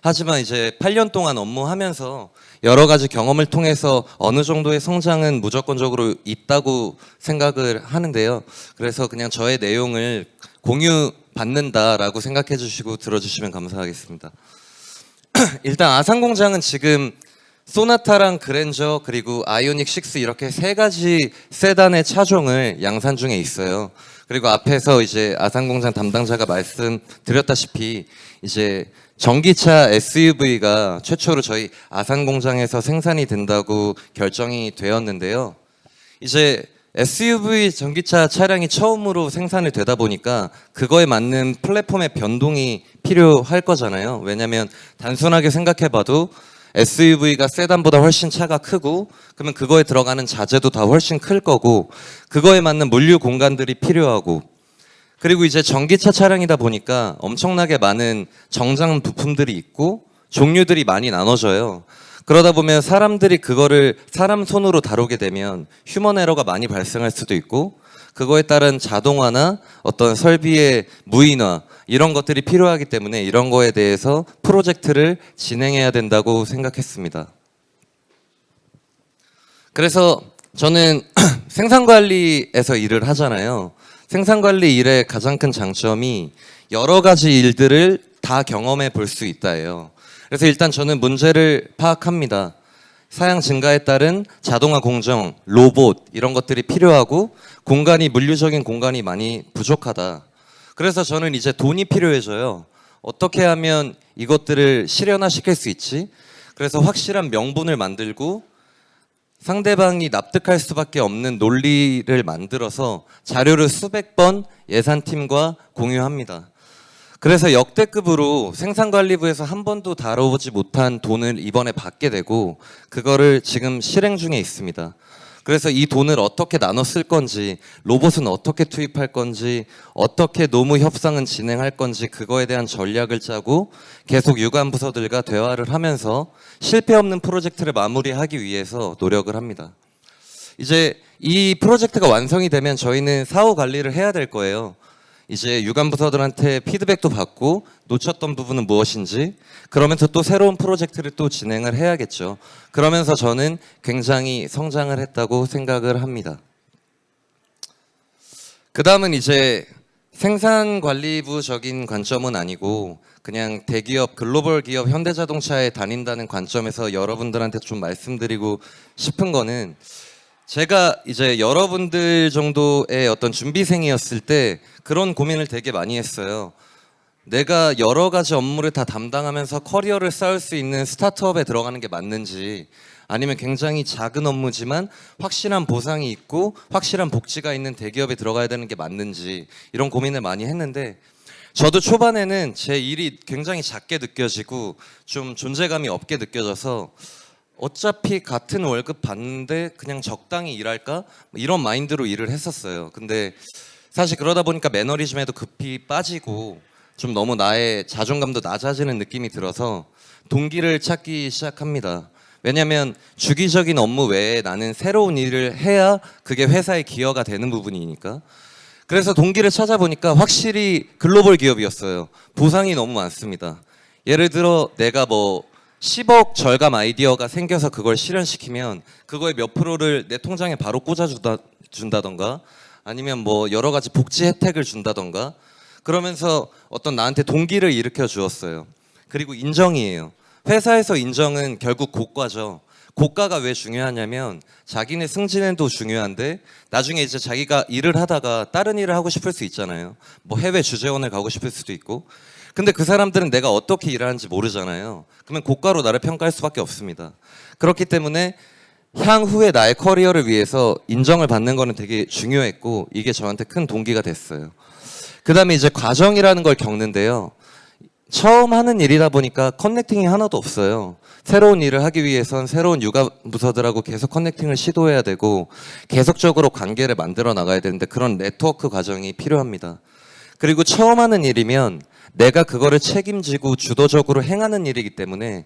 Speaker 6: 하지만 이제 8년 동안 업무하면서 여러 가지 경험을 통해서 어느 정도의 성장은 무조건적으로 있다고 생각을 하는데요. 그래서 그냥 저의 내용을 공유받는다라고 생각해 주시고 들어주시면 감사하겠습니다. 일단 아산공장은 지금 소나타랑 그랜저 그리고 아이오닉 6 이렇게 세 가지 세단의 차종을 양산 중에 있어요. 그리고 앞에서 이제 아산공장 담당자가 말씀드렸다시피 이제 전기차 SUV가 최초로 저희 아산공장에서 생산이 된다고 결정이 되었는데요. 이제 SUV 전기차 차량이 처음으로 생산이 되다 보니까 그거에 맞는 플랫폼의 변동이 필요할 거잖아요. 왜냐하면 단순하게 생각해봐도 SUV가 세단보다 훨씬 차가 크고, 그러면 그거에 들어가는 자재도 다 훨씬 클 거고, 그거에 맞는 물류 공간들이 필요하고, 그리고 이제 전기차 차량이다 보니까 엄청나게 많은 정장 부품들이 있고 종류들이 많이 나눠져요. 그러다 보면 사람들이 그거를 사람 손으로 다루게 되면 휴먼 에러가 많이 발생할 수도 있고, 그거에 따른 자동화나 어떤 설비의 무인화 이런 것들이 필요하기 때문에 이런 거에 대해서 프로젝트를 진행해야 된다고 생각했습니다. 그래서 저는 생산관리에서 일을 하잖아요. 생산관리 일의 가장 큰 장점이 여러 가지 일들을 다 경험해 볼 수 있다예요. 그래서 일단 저는 문제를 파악합니다. 사양 증가에 따른 자동화 공정, 로봇 이런 것들이 필요하고 공간이 물리적인 공간이 많이 부족하다. 그래서 저는 이제 돈이 필요해져요. 어떻게 하면 이것들을 실현화시킬 수 있지? 그래서 확실한 명분을 만들고 상대방이 납득할 수밖에 없는 논리를 만들어서 자료를 수백 번 예산팀과 공유합니다. 그래서 역대급으로 생산관리부에서 한 번도 다뤄보지 못한 돈을 이번에 받게 되고 그거를 지금 실행 중에 있습니다. 그래서 이 돈을 어떻게 나눠 쓸 건지, 로봇은 어떻게 투입할 건지, 어떻게 노무 협상은 진행할 건지 그거에 대한 전략을 짜고 계속 유관 부서들과 대화를 하면서 실패 없는 프로젝트를 마무리하기 위해서 노력을 합니다. 이제 이 프로젝트가 완성이 되면 저희는 사후 관리를 해야 될 거예요. 이제 유관 부서들한테 피드백도 받고 놓쳤던 부분은 무엇인지, 그러면서 또 새로운 프로젝트를 또 진행을 해야겠죠. 그러면서 저는 굉장히 성장을 했다고 생각을 합니다. 그 다음은 이제 생산관리부적인 관점은 아니고 그냥 대기업, 글로벌 기업 현대자동차에 다닌다는 관점에서 여러분들한테 좀 말씀드리고 싶은 거는, 제가 이제 여러분들 정도의 어떤 준비생이었을 때 그런 고민을 되게 많이 했어요. 내가 여러 가지 업무를 다 담당하면서 커리어를 쌓을 수 있는 스타트업에 들어가는 게 맞는지, 아니면 굉장히 작은 업무지만 확실한 보상이 있고 확실한 복지가 있는 대기업에 들어가야 되는 게 맞는지, 이런 고민을 많이 했는데, 저도 초반에는 제 일이 굉장히 작게 느껴지고 좀 존재감이 없게 느껴져서 어차피 같은 월급 받는데 그냥 적당히 일할까? 이런 마인드로 일을 했었어요. 근데 사실 그러다 보니까 매너리즘에도 급히 빠지고 좀 너무 나의 자존감도 낮아지는 느낌이 들어서 동기를 찾기 시작합니다. 왜냐하면 주기적인 업무 외에 나는 새로운 일을 해야 그게 회사의 기여가 되는 부분이니까. 그래서 동기를 찾아보니까 확실히 글로벌 기업이었어요. 보상이 너무 많습니다. 예를 들어 내가 뭐 10억 절감 아이디어가 생겨서 그걸 실현시키면 그거의 몇 프로를 내 통장에 바로 꽂아준다던가 아니면 뭐 여러 가지 복지 혜택을 준다던가 그러면서 어떤 나한테 동기를 일으켜 주었어요. 그리고 인정이에요. 회사에서 인정은 결국 고과죠. 고가가 왜 중요하냐면 자기네 승진에도 중요한데 나중에 이제 자기가 일을 하다가 다른 일을 하고 싶을 수 있잖아요. 뭐 해외 주재원을 가고 싶을 수도 있고. 근데 그 사람들은 내가 어떻게 일하는지 모르잖아요. 그러면 고가로 나를 평가할 수밖에 없습니다. 그렇기 때문에 향후에 나의 커리어를 위해서 인정을 받는 거는 되게 중요했고 이게 저한테 큰 동기가 됐어요. 그 다음에 이제 과정이라는 걸 겪는데요. 처음 하는 일이다 보니까 커넥팅이 하나도 없어요. 새로운 일을 하기 위해선 새로운 육아 부서들하고 계속 커넥팅을 시도해야 되고 계속적으로 관계를 만들어 나가야 되는데 그런 네트워크 과정이 필요합니다. 그리고 처음 하는 일이면 내가 그거를 책임지고 주도적으로 행하는 일이기 때문에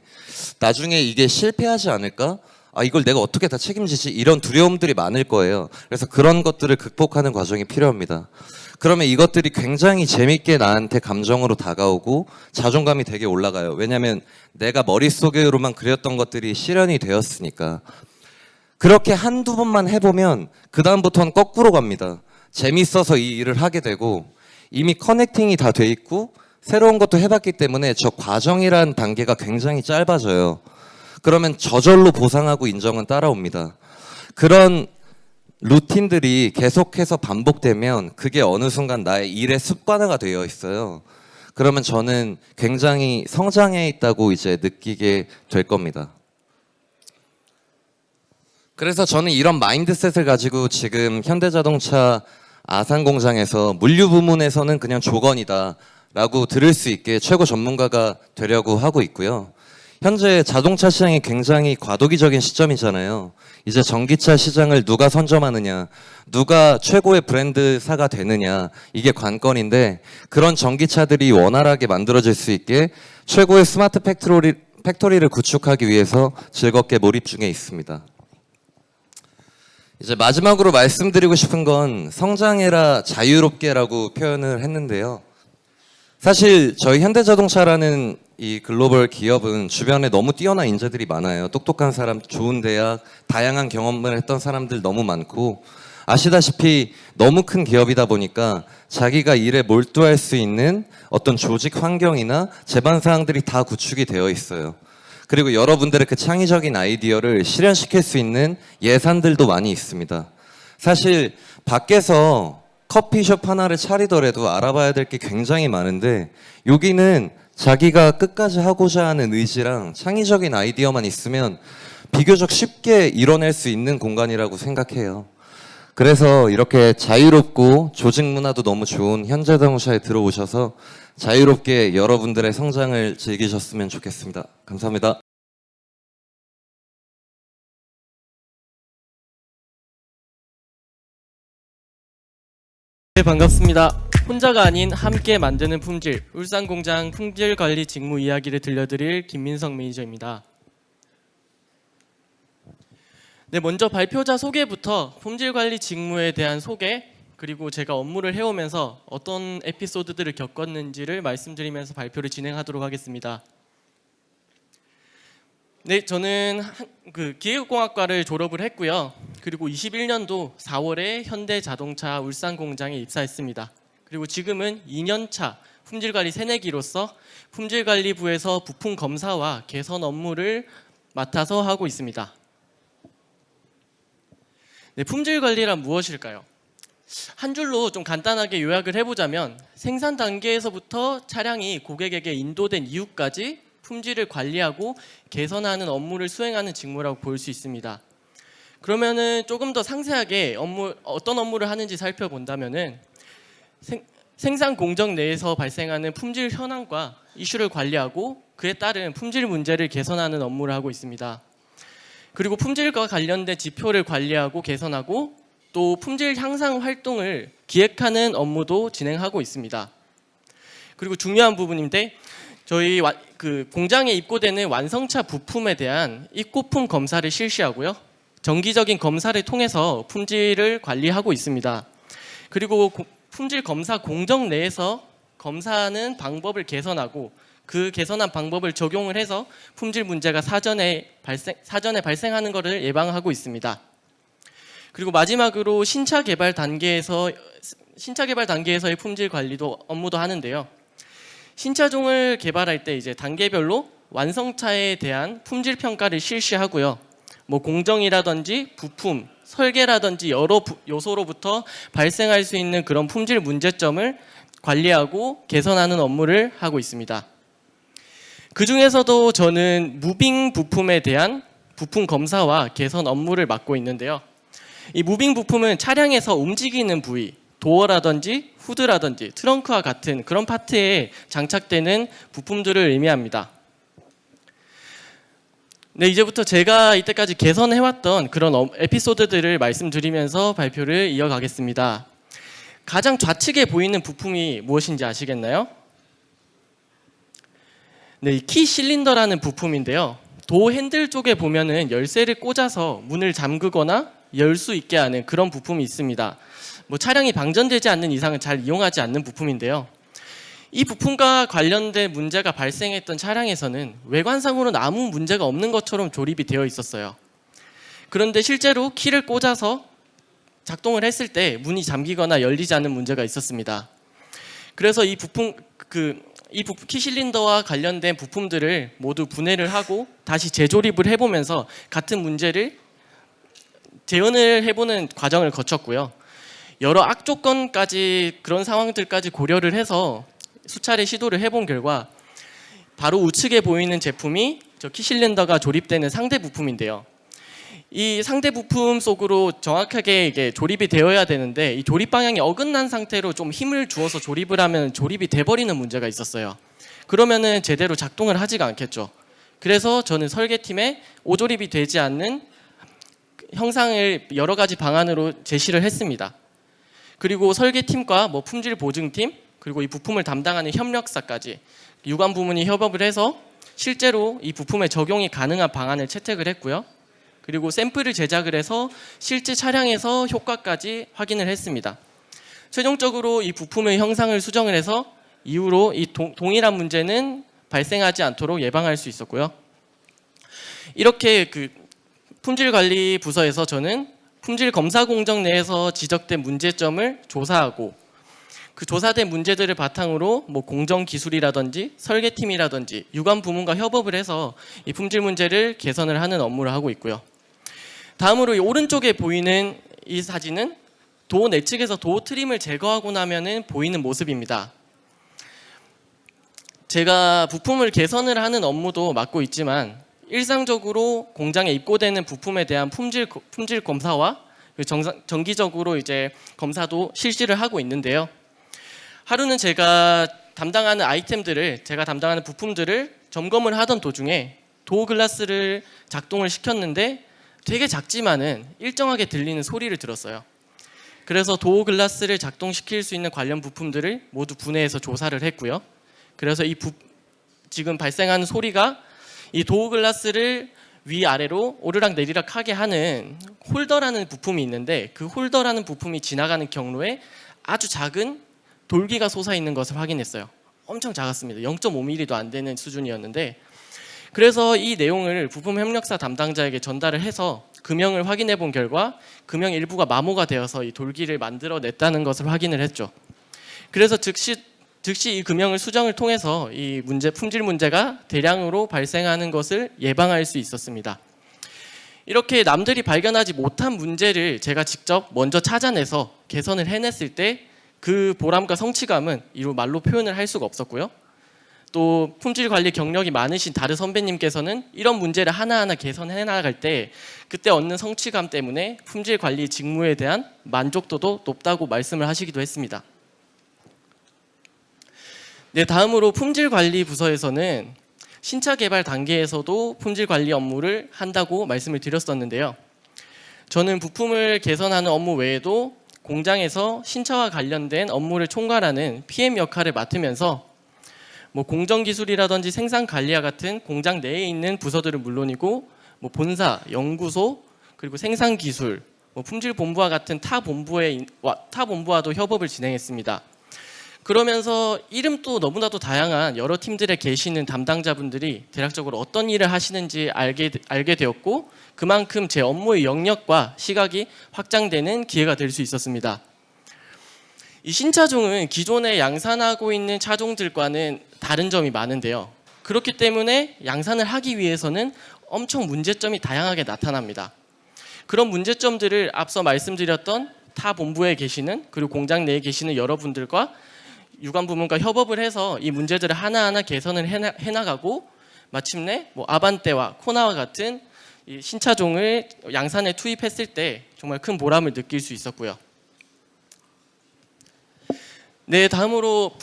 Speaker 6: 나중에 이게 실패하지 않을까? 아, 이걸 내가 어떻게 다 책임지지? 이런 두려움들이 많을 거예요. 그래서 그런 것들을 극복하는 과정이 필요합니다. 그러면 이것들이 굉장히 재밌게 나한테 감정으로 다가오고 자존감이 되게 올라가요. 왜냐하면 내가 머릿속으로만 그렸던 것들이 실현이 되었으니까. 그렇게 한두 번만 해보면 그 다음부터는 거꾸로 갑니다. 재밌어서 이 일을 하게 되고 이미 커넥팅이 다 돼 있고 새로운 것도 해봤기 때문에 저 과정이란 단계가 굉장히 짧아져요. 그러면 저절로 보상하고 인정은 따라옵니다. 그런 루틴들이 계속해서 반복되면 그게 어느 순간 나의 일의 습관화가 되어 있어요. 그러면 저는 굉장히 성장해 있다고 이제 느끼게 될 겁니다. 그래서 저는 이런 마인드셋을 가지고 지금 현대자동차 아산공장에서 물류 부문에서는 그냥 조건이다 라고 들을 수 있게 최고 전문가가 되려고 하고 있고요. 현재 자동차 시장이 굉장히 과도기적인 시점이잖아요. 이제 전기차 시장을 누가 선점하느냐, 누가 최고의 브랜드사가 되느냐, 이게 관건인데 그런 전기차들이 원활하게 만들어질 수 있게 최고의 스마트 팩토리를 구축하기 위해서 즐겁게 몰입 중에 있습니다. 이제 마지막으로 말씀드리고 싶은 건 성장해라 자유롭게라고 표현을 했는데요. 사실 저희 현대자동차라는 이 글로벌 기업은 주변에 너무 뛰어난 인재들이 많아요. 똑똑한 사람, 좋은 대학, 다양한 경험을 했던 사람들 너무 많고 아시다시피 너무 큰 기업이다 보니까 자기가 일에 몰두할 수 있는 어떤 조직 환경이나 제반 사항들이 다 구축이 되어 있어요. 그리고 여러분들의 그 창의적인 아이디어를 실현시킬 수 있는 예산들도 많이 있습니다. 사실 밖에서 커피숍 하나를 차리더라도 알아봐야 될 게 굉장히 많은데 여기는 자기가 끝까지 하고자 하는 의지랑 창의적인 아이디어만 있으면 비교적 쉽게 이뤄낼 수 있는 공간이라고 생각해요. 그래서 이렇게 자유롭고 조직 문화도 너무 좋은 현대자동차에 들어오셔서 자유롭게 여러분들의 성장을 즐기셨으면 좋겠습니다. 감사합니다.
Speaker 7: 네, 반갑습니다. 혼자가 아닌 함께 만드는 품질, 울산공장 품질관리 직무 이야기를 들려드릴 김민성 매니저입니다. 네, 먼저 발표자 소개부터 품질관리 직무에 대한 소개, 그리고 제가 업무를 해오면서 어떤 에피소드들을 겪었는지를 말씀드리면서 발표를 진행하도록 하겠습니다. 네, 저는 기계공학과를 졸업을 했고요. 그리고 21년도 4월에 현대자동차 울산공장에 입사했습니다. 그리고 지금은 2년차 품질관리 새내기로서 품질관리부에서 부품 검사와 개선 업무를 맡아서 하고 있습니다. 네, 품질관리란 무엇일까요? 한 줄로 좀 간단하게 요약을 해보자면 생산 단계에서부터 차량이 고객에게 인도된 이후까지 품질을 관리하고 개선하는 업무를 수행하는 직무라고 볼 수 있습니다. 그러면은 조금 더 상세하게 어떤 업무를 하는지 살펴본다면은 생산 공정 내에서 발생하는 품질 현황과 이슈를 관리하고 그에 따른 품질 문제를 개선하는 업무를 하고 있습니다. 그리고 품질과 관련된 지표를 관리하고 개선하고 또 품질 향상 활동을 기획하는 업무도 진행하고 있습니다. 그리고 중요한 부분인데 저희 공장에 입고되는 완성차 부품에 대한 입고품 검사를 실시하고요. 정기적인 검사를 통해서 품질을 관리하고 있습니다. 그리고 품질 검사 공정 내에서 검사하는 방법을 개선하고 그 개선한 방법을 적용을 해서 품질 문제가 사전에 발생하는 것을 예방하고 있습니다. 그리고 마지막으로 신차 개발 단계에서의 품질 관리도 업무도 하는데요. 신차종을 개발할 때 이제 단계별로 완성차에 대한 품질 평가를 실시하고요. 뭐 공정이라든지 부품, 설계라든지 여러 요소로부터 발생할 수 있는 그런 품질 문제점을 관리하고 개선하는 업무를 하고 있습니다. 그 중에서도 저는 무빙 부품에 대한 부품 검사와 개선 업무를 맡고 있는데요. 이 무빙 부품은 차량에서 움직이는 부위, 도어라든지 후드라든지 트렁크와 같은 그런 파트에 장착되는 부품들을 의미합니다. 네, 이제부터 제가 이때까지 개선해왔던 그런 에피소드들을 말씀드리면서 발표를 이어가겠습니다. 가장 좌측에 보이는 부품이 무엇인지 아시겠나요? 네, 이 키 실린더라는 부품인데요. 도 핸들 쪽에 보면은 열쇠를 꽂아서 문을 잠그거나 열 수 있게 하는 그런 부품이 있습니다. 뭐 차량이 방전되지 않는 이상은 잘 이용하지 않는 부품인데요. 이 부품과 관련된 문제가 발생했던 차량에서는 외관상으로는 아무 문제가 없는 것처럼 조립이 되어 있었어요. 그런데 실제로 키를 꽂아서 작동을 했을 때 문이 잠기거나 열리지 않는 문제가 있었습니다. 그래서 이 키 실린더와 관련된 부품들을 모두 분해를 하고 다시 재조립을 해보면서 같은 문제를 재현을 해보는 과정을 거쳤고요. 여러 악조건까지 그런 상황들까지 고려를 해서 수차례 시도를 해본 결과 바로 우측에 보이는 제품이 저 키실린더가 조립되는 상대 부품인데요. 이 상대 부품 속으로 정확하게 이게 조립이 되어야 되는데 이 조립 방향이 어긋난 상태로 좀 힘을 주어서 조립을 하면 조립이 돼버리는 문제가 있었어요. 그러면은 제대로 작동을 하지가 않겠죠. 그래서 저는 설계팀에 오조립이 되지 않는 형상을 여러 가지 방안으로 제시를 했습니다. 그리고 설계팀과 뭐 품질 보증팀 그리고 이 부품을 담당하는 협력사까지 유관 부문이 협업을 해서 실제로 이 부품에 적용이 가능한 방안을 채택을 했고요. 그리고 샘플을 제작을 해서 실제 차량에서 효과까지 확인을 했습니다. 최종적으로 이 부품의 형상을 수정을 해서 이후로 이 동일한 문제는 발생하지 않도록 예방할 수 있었고요. 이렇게 그 품질관리 부서에서 저는 품질 검사 공정 내에서 지적된 문제점을 조사하고 그 조사된 문제들을 바탕으로 뭐 공정 기술이라든지 설계팀이라든지 유관 부문과 협업을 해서 이 품질 문제를 개선을 하는 업무를 하고 있고요. 다음으로 이 오른쪽에 보이는 이 사진은 도어 내측에서 도어 트림을 제거하고 나면은 보이는 모습입니다. 제가 부품을 개선을 하는 업무도 맡고 있지만 일상적으로 공장에 입고되는 부품에 대한 품질 검사와 정기적으로 이제 검사도 실시를 하고 있는데요. 하루는 제가 담당하는 아이템들을 제가 담당하는 부품들을 점검을 하던 도중에 도어 글라스를 작동을 시켰는데 되게 작지만은 일정하게 들리는 소리를 들었어요. 그래서 도어 글라스를 작동시킬 수 있는 관련 부품들을 모두 분해해서 조사를 했고요. 그래서 지금 발생하는 소리가 이 도어 글라스를 위아래로 오르락 내리락 하게 하는 홀더라는 부품이 있는데 그 홀더라는 부품이 지나가는 경로에 아주 작은 돌기가 솟아있는 것을 확인했어요. 엄청 작았습니다. 0.5mm도 안 되는 수준이었는데 그래서 이 내용을 부품 협력사 담당자에게 전달을 해서 금형을 확인해 본 결과 금형 일부가 마모가 되어서 이 돌기를 만들어냈다는 것을 확인을 했죠. 그래서 즉시 이 금형을 수정을 통해서 이 품질 문제가 대량으로 발생하는 것을 예방할 수 있었습니다. 이렇게 남들이 발견하지 못한 문제를 제가 직접 먼저 찾아내서 개선을 해냈을 때 그 보람과 성취감은 이루 말로 표현을 할 수가 없었고요. 또 품질 관리 경력이 많으신 다른 선배님께서는 이런 문제를 하나하나 개선해 나갈 때 그때 얻는 성취감 때문에 품질 관리 직무에 대한 만족도도 높다고 말씀을 하시기도 했습니다. 네, 다음으로 품질 관리 부서에서는 신차 개발 단계에서도 품질 관리 업무를 한다고 말씀을 드렸었는데요. 저는 부품을 개선하는 업무 외에도 공장에서 신차와 관련된 업무를 총괄하는 PM 역할을 맡으면서 뭐 공정 기술이라든지 생산 관리와 같은 공장 내에 있는 부서들은 물론이고 뭐 본사, 연구소, 그리고 생산 기술, 품질본부와 같은 타 본부와도 협업을 진행했습니다. 그러면서 이름도 너무나도 다양한 여러 팀들에 계시는 담당자분들이 대략적으로 어떤 일을 하시는지 알게 되었고, 그만큼 제 업무의 영역과 시각이 확장되는 기회가 될 수 있었습니다. 이 신차종은 기존에 양산하고 있는 차종들과는 다른 점이 많은데요. 그렇기 때문에 양산을 하기 위해서는 엄청 문제점이 다양하게 나타납니다. 그런 문제점들을 앞서 말씀드렸던 타 본부에 계시는, 그리고 공장 내에 계시는 여러분들과 유관 부문과 협업을 해서 이 문제들을 하나하나 개선을 해나가고, 마침내 아반떼와 코나와 같은 이 신차종을 양산에 투입했을 때 정말 큰 보람을 느낄 수 있었고요. 네, 다음으로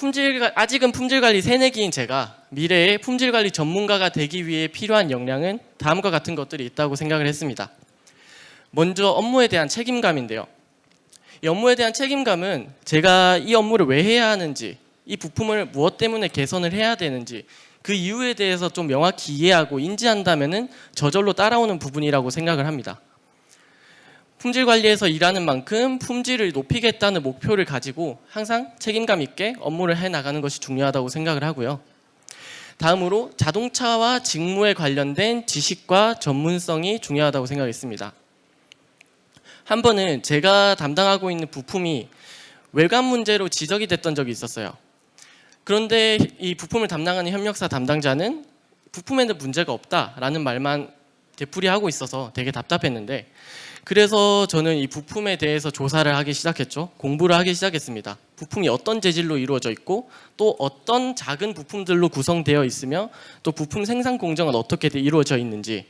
Speaker 7: 아직은 품질관리 새내기인 제가 미래의 품질관리 전문가가 되기 위해 필요한 역량은 다음과 같은 것들이 있다고 생각을 했습니다. 먼저 업무에 대한 책임감인데요. 이 업무에 대한 책임감은 제가 이 업무를 왜 해야 하는지, 이 부품을 무엇 때문에 개선을 해야 되는지 그 이유에 대해서 좀 명확히 이해하고 인지한다면은 저절로 따라오는 부분이라고 생각을 합니다. 품질 관리에서 일하는 만큼 품질을 높이겠다는 목표를 가지고 항상 책임감 있게 업무를 해 나가는 것이 중요하다고 생각을 하고요. 다음으로 자동차와 직무에 관련된 지식과 전문성이 중요하다고 생각했습니다. 한 번은 제가 담당하고 있는 부품이 외관 문제로 지적이 됐던 적이 있었어요. 그런데 이 부품을 담당하는 협력사 담당자는 부품에는 문제가 없다라는 말만 되풀이하고 있어서 되게 답답했는데, 그래서 저는 이 부품에 대해서 조사를 하기 시작했죠. 공부를 하기 시작했습니다. 부품이 어떤 재질로 이루어져 있고, 또 어떤 작은 부품들로 구성되어 있으며, 또 부품 생산 공정은 어떻게 이루어져 있는지,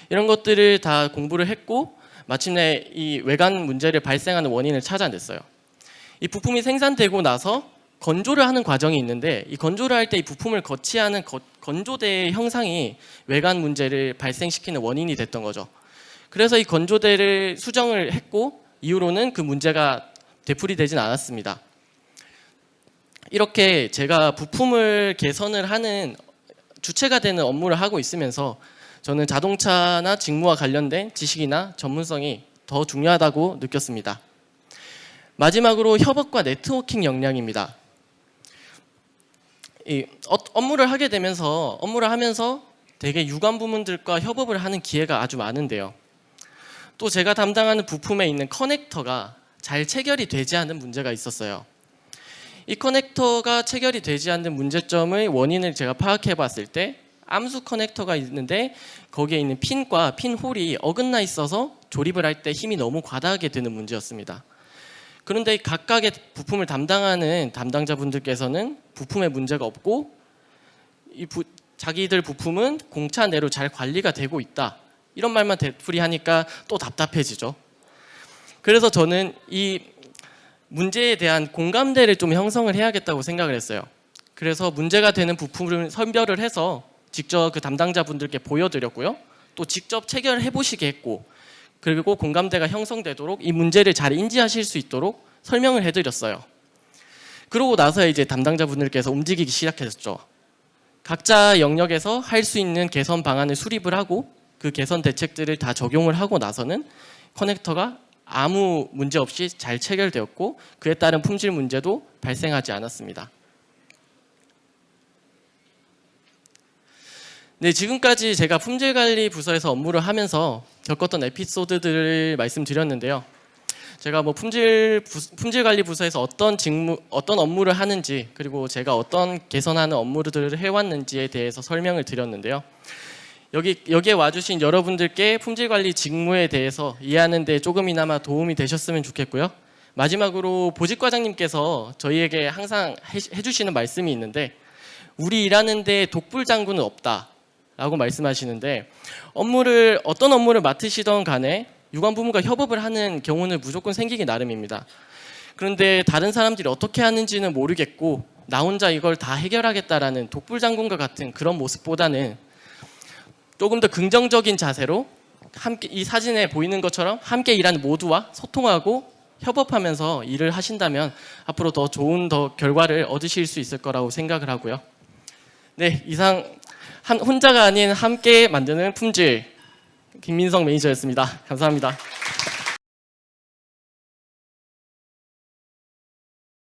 Speaker 7: 이런 것들을 다 공부를 했고, 마침내 이 외관 문제를 발생하는 원인을 찾아냈어요. 이 부품이 생산되고 나서 건조를 하는 과정이 있는데, 이 건조를 할 때 이 부품을 거치하는 건조대의 형상이 외관 문제를 발생시키는 원인이 됐던 거죠. 그래서 이 건조대를 수정을 했고, 이후로는 그 문제가 되풀이되진 않았습니다. 이렇게 제가 부품을 개선을 하는 주체가 되는 업무를 하고 있으면서 저는 자동차나 직무와 관련된 지식이나 전문성이 더 중요하다고 느꼈습니다. 마지막으로 협업과 네트워킹 역량입니다. 업무를 하면서 되게 유관 부문들과 협업을 하는 기회가 아주 많은데요. 또 제가 담당하는 부품에 있는 커넥터가 잘 체결이 되지 않는 문제가 있었어요. 이 커넥터가 체결이 되지 않는 문제점의 원인을 제가 파악해 봤을 때, 암수 커넥터가 있는데 거기에 있는 핀과 핀 홀이 어긋나 있어서 조립을 할 때 힘이 너무 과다하게 드는 문제였습니다. 그런데 각각의 부품을 담당하는 담당자분들께서는 부품에 문제가 없고, 자기들 부품은 공차 내로 잘 관리가 되고 있다, 이런 말만 되풀이하니까 또 답답해지죠. 그래서 저는 이 문제에 대한 공감대를 좀 형성을 해야겠다고 생각을 했어요. 그래서 문제가 되는 부품을 선별을 해서 직접 그 담당자분들께 보여드렸고요. 또 직접 체결해 보시게 했고, 그리고 공감대가 형성되도록 이 문제를 잘 인지하실 수 있도록 설명을 해드렸어요. 그러고 나서 이제 담당자분들께서 움직이기 시작했죠. 각자 영역에서 할 수 있는 개선 방안을 수립을 하고, 그 개선 대책들을 다 적용을 하고 나서는 커넥터가 아무 문제 없이 잘 체결되었고, 그에 따른 품질 문제도 발생하지 않았습니다. 네, 지금까지 제가 품질관리 부서에서 업무를 하면서 겪었던 에피소드들을 말씀드렸는데요. 제가 품질관리 부서에서 어떤 업무를 하는지, 그리고 제가 어떤 개선하는 업무들을 해왔는지에 대해서 설명을 드렸는데요. 여기에 와주신 여러분들께 품질관리 직무에 대해서 이해하는 데 조금이나마 도움이 되셨으면 좋겠고요. 마지막으로 보직과장님께서 저희에게 항상 해주시는 말씀이 있는데, 우리 일하는 데 독불장군은 없다 라고 말씀하시는데, 어떤 업무를 맡으시던 간에 유관부문과 협업을 하는 경우는 무조건 생기기 나름입니다. 그런데 다른 사람들이 어떻게 하는지는 모르겠고 나 혼자 이걸 다 해결하겠다라는 독불장군과 같은 그런 모습보다는 조금 더 긍정적인 자세로 함께, 이 사진에 보이는 것처럼 함께 일하는 모두와 소통하고 협업하면서 일을 하신다면 앞으로 더 좋은 결과를 얻으실 수 있을 거라고 생각을 하고요. 네, 이상 혼자가 아닌 함께 만드는 품질 김민성 매니저였습니다. 감사합니다.